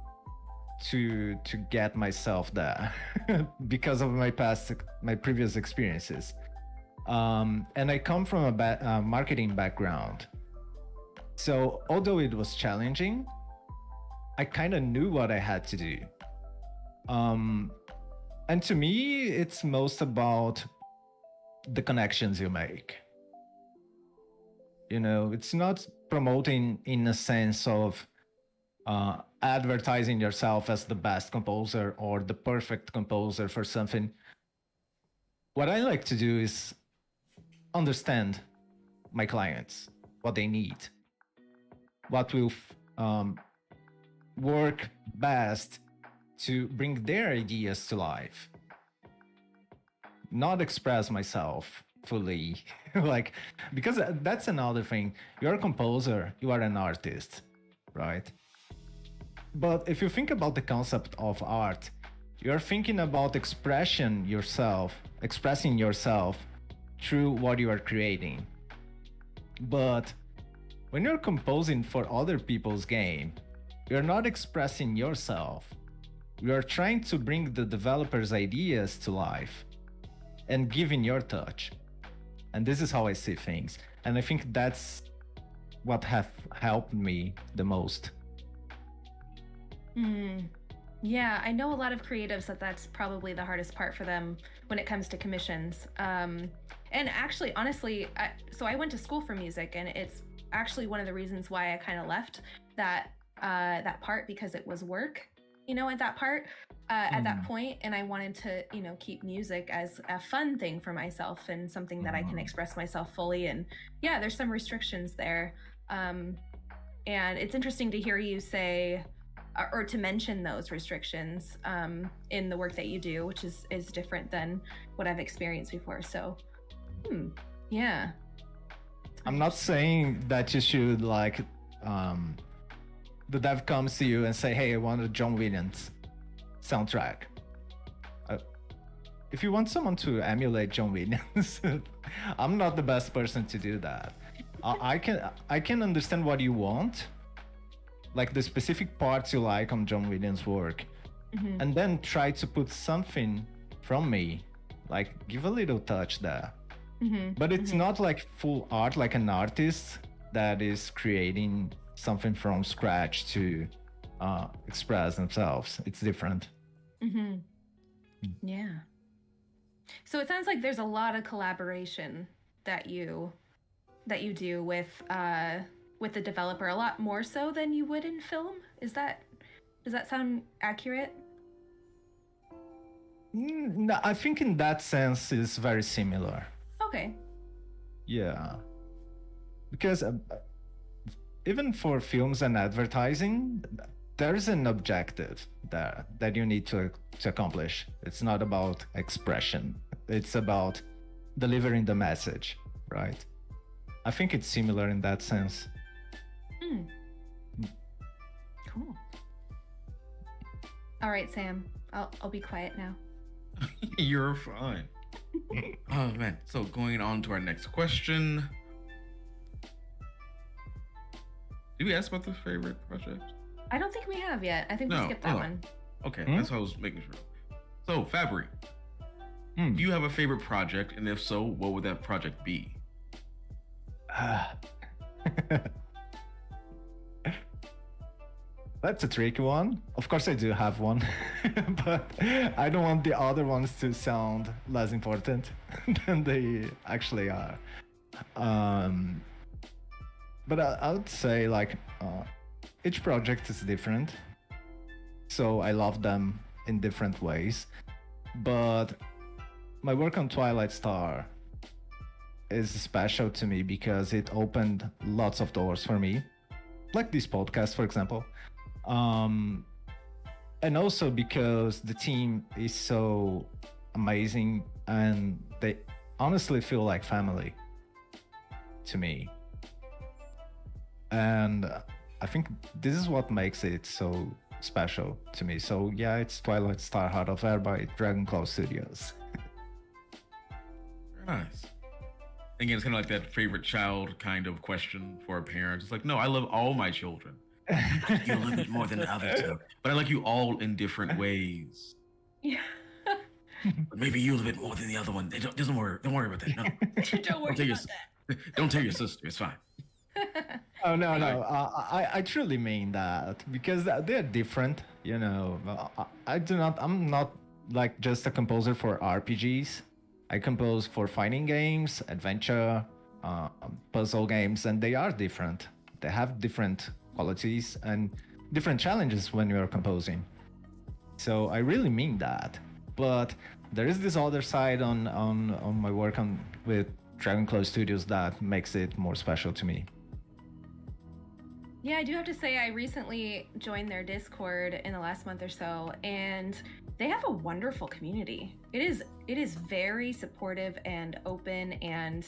get myself there because of my previous experiences. And I come from a marketing background. So although it was challenging, I kind of knew what I had to do. And to me, it's most about the connections you make. You know, it's not promoting in a sense of advertising yourself as the best composer or the perfect composer for something. What I like to do is understand my clients, what they need, what will work best to bring their ideas to life. Not express myself fully, like, because that's another thing. You're a composer, you are an artist, right? But if you think about the concept of art, you're thinking about expressing yourself through what you are creating. But when you're composing for other people's game, you're not expressing yourself. You're trying to bring the developer's ideas to life and giving your touch. And this is how I see things. And I think that's what have helped me the most. Yeah, I know a lot of creatives that's probably the hardest part for them when it comes to commissions. And actually, honestly, I went to school for music, and it's actually one of the reasons why I kind of left that part, because it was work, at that part, at that point, and I wanted to, keep music as a fun thing for myself and something that I can express myself fully. And yeah, there's some restrictions there. And it's interesting to hear you say, or to mention those restrictions in the work that you do, which is different than what I've experienced before. So, yeah. I'm not saying that you should like the dev comes to you and say, "Hey, I want a John Williams soundtrack." If you want someone to emulate John Williams, I'm not the best person to do that. I can understand what you want, like the specific parts you like on John Williams' work, and then try to put something from me, like give a little touch there. But it's not like full art, like an artist that is creating something from scratch to express themselves. It's different. Yeah. So it sounds like there's a lot of collaboration that you do with the developer, a lot more so than you would in film. Does that sound accurate? No, I think in that sense it's very similar. Okay. Yeah. Because even for films and advertising, there's an objective there that you need to accomplish. It's not about expression. It's about delivering the message, right? I think it's similar in that sense. Cool. All right, Sam. I'll be quiet now. You're fine. Oh man. So going on to our next question. Did we ask about the favorite project? I don't think we have yet. I think we skipped that one. Okay, that's what I was making sure. So Fabry, do you have a favorite project? And if so, what would that project be? That's a tricky one. Of course I do have one, but I don't want the other ones to sound less important than they actually are. But I would say like each project is different, so I love them in different ways. But my work on Twilight Star is special to me because it opened lots of doors for me, like this podcast, for example. And also because the team is so amazing and they honestly feel like family to me. And I think this is what makes it so special to me. So yeah, it's Twilight Star Heart of Air by Dragonclaw Studios. Very nice. Again, it's kind of like that favorite child kind of question for a parent. It's like, no, I love all my children. You a little bit more than the other two, but I like you all in different ways. Yeah. But maybe you a little bit more than the other one. Don't worry about that. No. Don't worry about that. Don't tell your sister. It's fine. Oh no, I truly mean that because they're different. You know, I'm not like just a composer for RPGs. I compose for fighting games, adventure, puzzle games, and they are different. They have different qualities and different challenges when you're composing. So I really mean that. But there is this other side on my work with Dragonclaw Studios that makes it more special to me. Yeah, I do have to say I recently joined their Discord in the last month or so, and they have a wonderful community. It is very supportive and open, and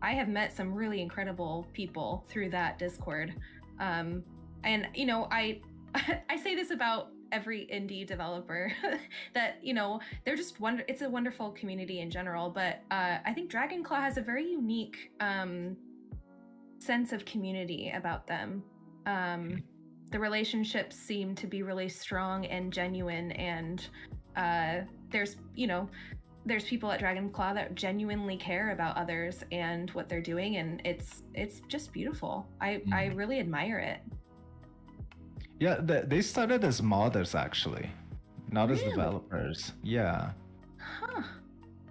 I have met some really incredible people through that Discord. And you know, I say this about every indie developer that, you know, they're just it's a wonderful community in general, but I think Dragonclaw has a very unique sense of community about them. The relationships seem to be really strong and genuine, and there's people at Dragonclaw that genuinely care about others and what they're doing, and it's just beautiful. I really admire it. Yeah, they started as modders actually, not as developers. Yeah. Huh.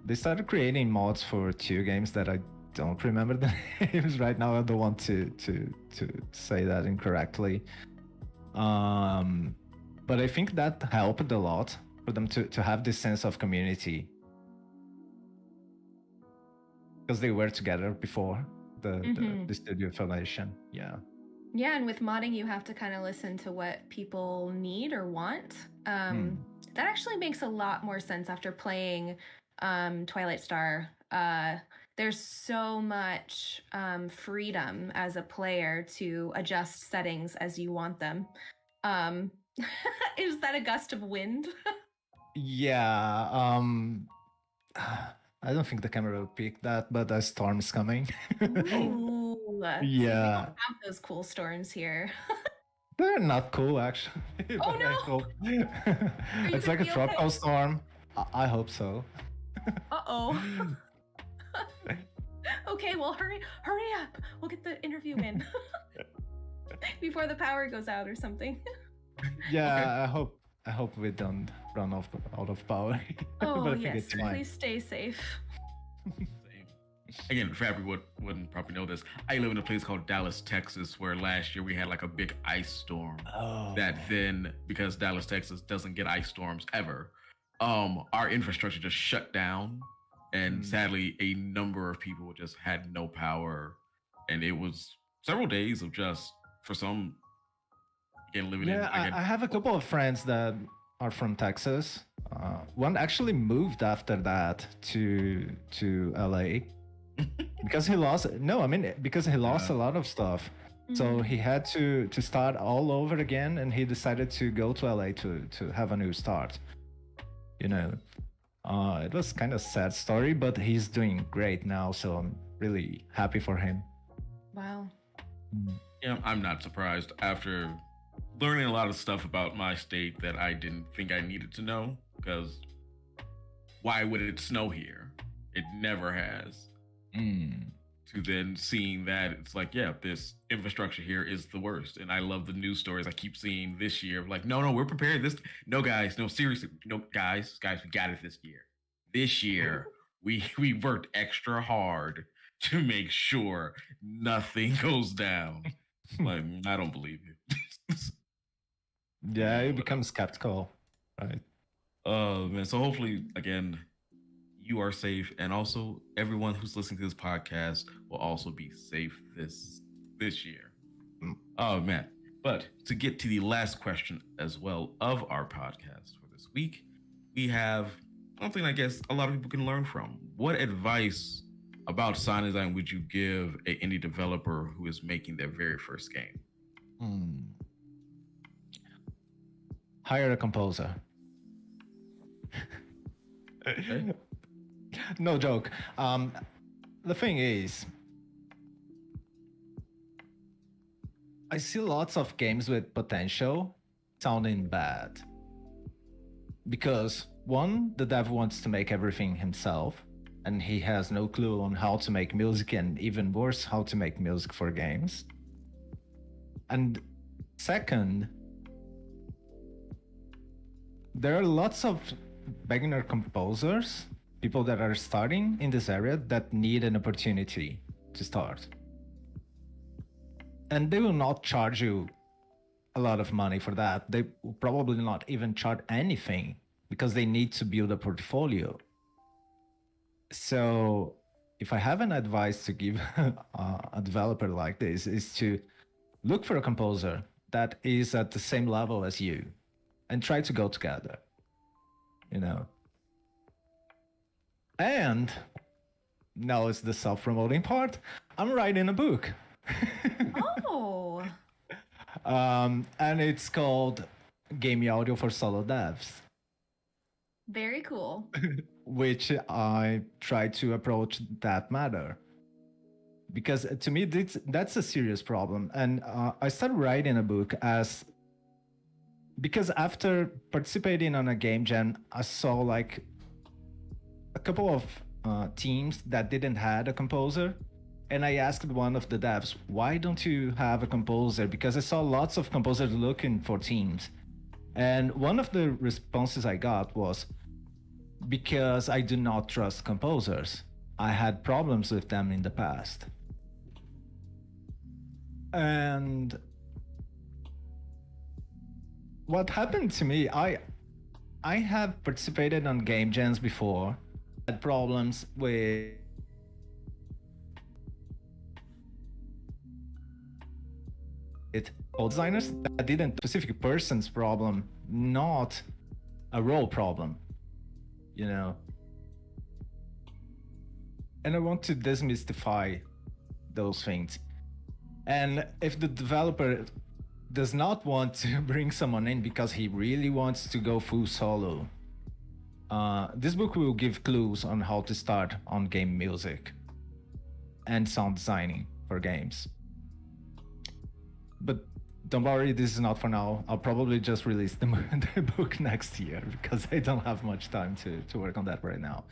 They started creating mods for 2 games that I don't remember the names right now. I don't want to say that incorrectly. But I think that helped a lot for them to have this sense of community. Because they were together before the studio formation. Yeah. Yeah, and with modding, you have to kind of listen to what people need or want. That actually makes a lot more sense after playing Twilight Star. There's so much freedom as a player to adjust settings as you want them. Is that a gust of wind? Yeah. I don't think the camera will pick that, but a storm is coming. Ooh. See, we don't Yeah. have those cool storms here. They're not cool, actually. Oh, but I no! hope. you It's gonna like a be tropical okay? storm. I hope so. Uh-oh. Okay, well, hurry up. We'll get the interview in before the power goes out or something. Yeah, Okay. I hope we don't run out of power. Oh, but I think yes. it's fine. Please stay safe. Same. Again, for everyone wouldn't probably know this, I live in a place called Dallas, Texas, where last year we had like a big ice storm. Oh. That then, because Dallas, Texas doesn't get ice storms ever, our infrastructure just shut down, and sadly, a number of people just had no power, and it was several days of just for some again living in. Yeah, Again, I have a couple of friends that are from Texas. One actually moved after that to LA because he lost. No, I mean because he lost a lot of stuff. So he had to start all over again, and he decided to go to LA to have a new start. You know, it was kind of sad story, but he's doing great now. So I'm really happy for him. Wow. yeah, I'm not surprised after learning a lot of stuff about my state that I didn't think I needed to know. Because why would it snow here? It never has. To then seeing that, it's like, yeah, this infrastructure here is the worst. And I love the news stories I keep seeing this year of like, no, we're prepared. No, guys, no, seriously, no, guys, we got it this year. This year, we worked extra hard to make sure nothing goes down. Like, I don't believe you. Yeah, you become skeptical, right? Oh man, so hopefully again you are safe, and also everyone who's listening to this podcast will also be safe this year. Oh man. But to get to the last question as well of our podcast for this week, we have something I guess a lot of people can learn from. What advice about sound design would you give an indie developer who is making their very first game? Hire a composer. Okay. No joke. The thing is, I see lots of games with potential sounding bad. Because one, the dev wants to make everything himself, and he has no clue on how to make music, and even worse, how to make music for games. And second, there are lots of beginner composers, people that are starting in this area that need an opportunity to start. And they will not charge you a lot of money for that. They will probably not even charge anything because they need to build a portfolio. So if I have an advice to give a developer like this is to look for a composer that is at the same level as you and try to go together, you know. And now it's the self-promoting part. I'm writing a book. Oh. And it's called Game Audio for Solo Devs, Very cool. which I try to approach that matter. Because to me, that's a serious problem. And I started writing a book because after participating on a game jam, I saw like a couple of teams that didn't have a composer. And I asked one of the devs, why don't you have a composer? Because I saw lots of composers looking for teams. And one of the responses I got was, because I do not trust composers. I had problems with them in the past. And what happened to me, I have participated on game jams before, had problems with it co-designers that didn't specific person's problem, not a role problem, you know. And I want to demystify those things. And if the developer does not want to bring someone in because he really wants to go full solo, this book will give clues on how to start on game music and sound designing for games. But don't worry, this is not for now. I'll probably just release the book next year because I don't have much time to work on that right now.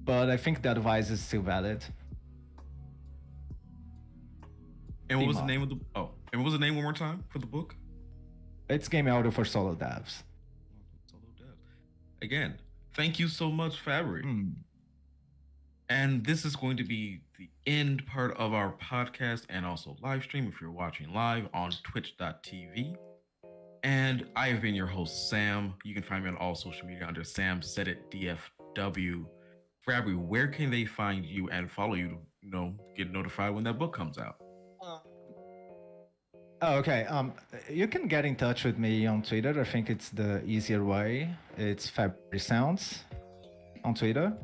But I think the advice is still valid. And what was the name of the? Oh, and what was the name one more time for the book? It's Game Audio for Solo Devs. Solo Devs. Again, thank you so much, Fabry. And this is going to be the end part of our podcast and also live stream if you're watching live on twitch.tv. And I have been your host, Sam. You can find me on all social media under Sam Said It DFW. Fabry, where can they find you and follow you to, get notified when that book comes out? Oh, okay. You can get in touch with me on Twitter. I think it's the easier way. It's Fabry Sounds on Twitter.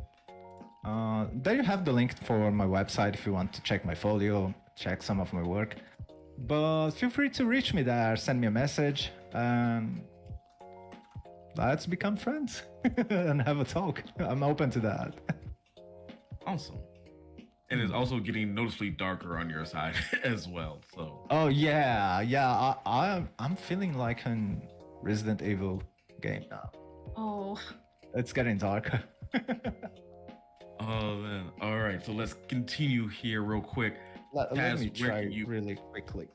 There you have the link for my website if you want to check my folio, check some of my work. But feel free to reach me there, send me a message, and let's become friends and have a talk. I'm open to that. Awesome. And it's also getting noticeably darker on your side as well. So. Oh yeah. I'm feeling like a Resident Evil game now. Oh. It's getting darker. Oh man. All right. So let's continue here real quick. Let me try really quickly.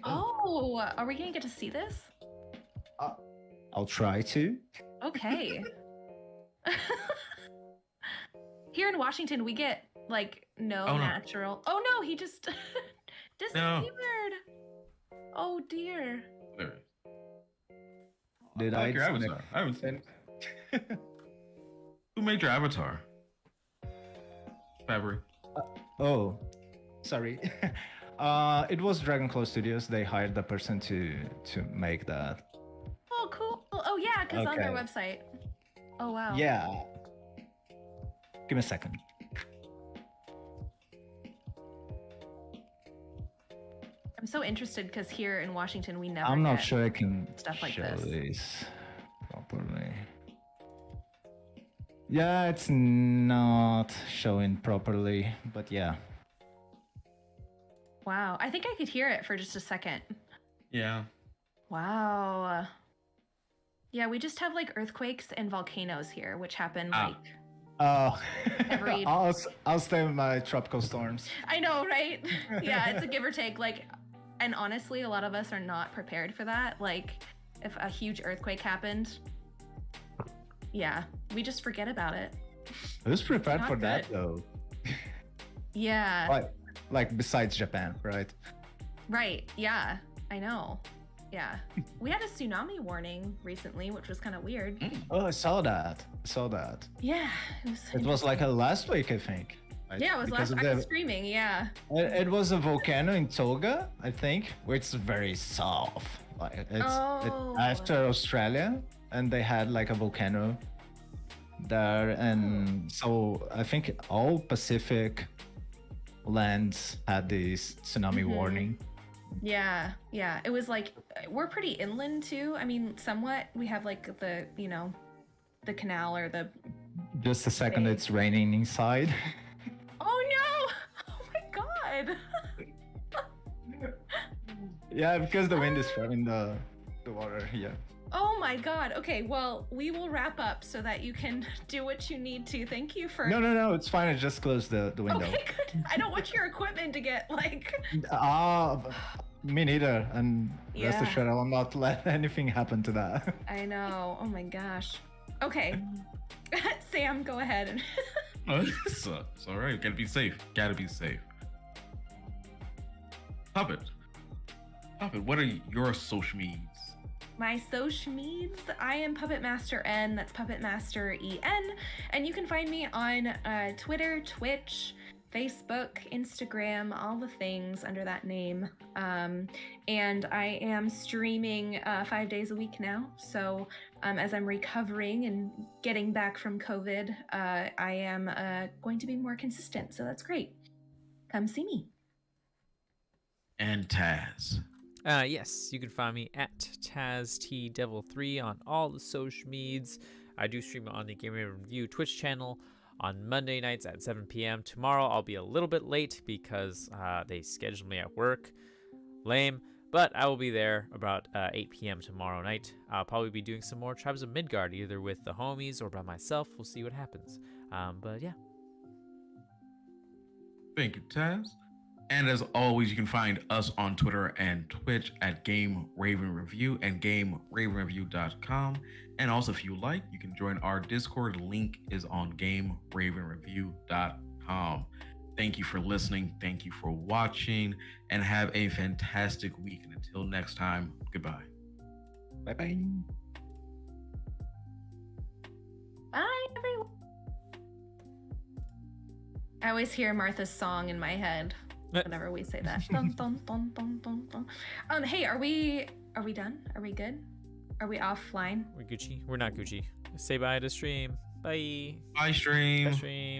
Oh, are we gonna get to see this? I'll try to. Okay. Here in Washington, we get natural. Oh no, he just disappeared. No. Oh dear. There. Did I like your avatar? I haven't seen it. Who made your avatar? Fabry. Oh, sorry. It was Dragonclaw Studios. They hired the person to make that. Oh, cool. Oh yeah, because on their website. Oh wow. Yeah. Give me a second. I'm so interested because here in Washington we never. I'm not sure I can stuff like show this properly. Yeah, it's not showing properly, but yeah. Wow, I think I could hear it for just a second. Yeah. Wow. Yeah, we just have earthquakes and volcanoes here, which happen Oh, every... I'll stay with my tropical storms. I know, right? Yeah, it's a give or take. And honestly, a lot of us are not prepared for that. If a huge earthquake happened, yeah, we just forget about it. Who's prepared for that though? Yeah. Like besides Japan, right? Right. Yeah, I know. Yeah. We had a tsunami warning recently, which was kind of weird. Oh, I saw that. Yeah. It was last week, I think. Right? Yeah, it was last week. I was screaming, yeah. It was a volcano in Tonga, I think, which is very soft. It's after Australia, and they had a volcano there. And so I think all Pacific lands had this tsunami warning. Yeah. It was we're pretty inland too. I mean, somewhat. We have the canal or the. Just a second, it's raining inside. Oh no! Oh my god! Yeah, because the wind is throwing the water. Yeah. Oh my god. Okay, well, we will wrap up so that you can do what you need to. Thank you for... No, it's fine. I just closed the window. Okay, good. I don't want your equipment to get me neither. And rest assured, I will not let anything happen to that. I know. Oh my gosh. Okay. Sam, go ahead. It's all right. Gotta be safe. Puppet, what are your social medias? My social medias, I am Puppet Master N, that's Puppet Master EN, and you can find me on Twitter, Twitch, Facebook, Instagram, all the things under that name. And I am streaming 5 days a week now. So as I'm recovering and getting back from COVID, I am going to be more consistent. So that's great. Come see me. And Taz. Yes, you can find me at TazTDevil3 on all the social medias. I do stream on the Game Review Twitch channel on Monday nights at 7 p.m. Tomorrow I'll be a little bit late because they scheduled me at work. Lame. But I will be there about 8 p.m. tomorrow night. I'll probably be doing some more Tribes of Midgard, either with the homies or by myself. We'll see what happens. But yeah. Thank you, Taz. And as always, you can find us on Twitter and Twitch at Game Raven Review and GameRavenReview.com. And also, if you like, you can join our Discord. Link is on GameRavenReview.com. Thank you for listening. Thank you for watching. And have a fantastic week. And until next time, goodbye. Bye-bye. Bye, everyone. I always hear Martha's song in my head whenever we say that. Dun, dun, dun, dun, dun, dun. Hey, are we done? Are we good? Are we offline? We're Gucci. We're not Gucci. Say bye to stream. Bye. Bye, stream. Bye, stream.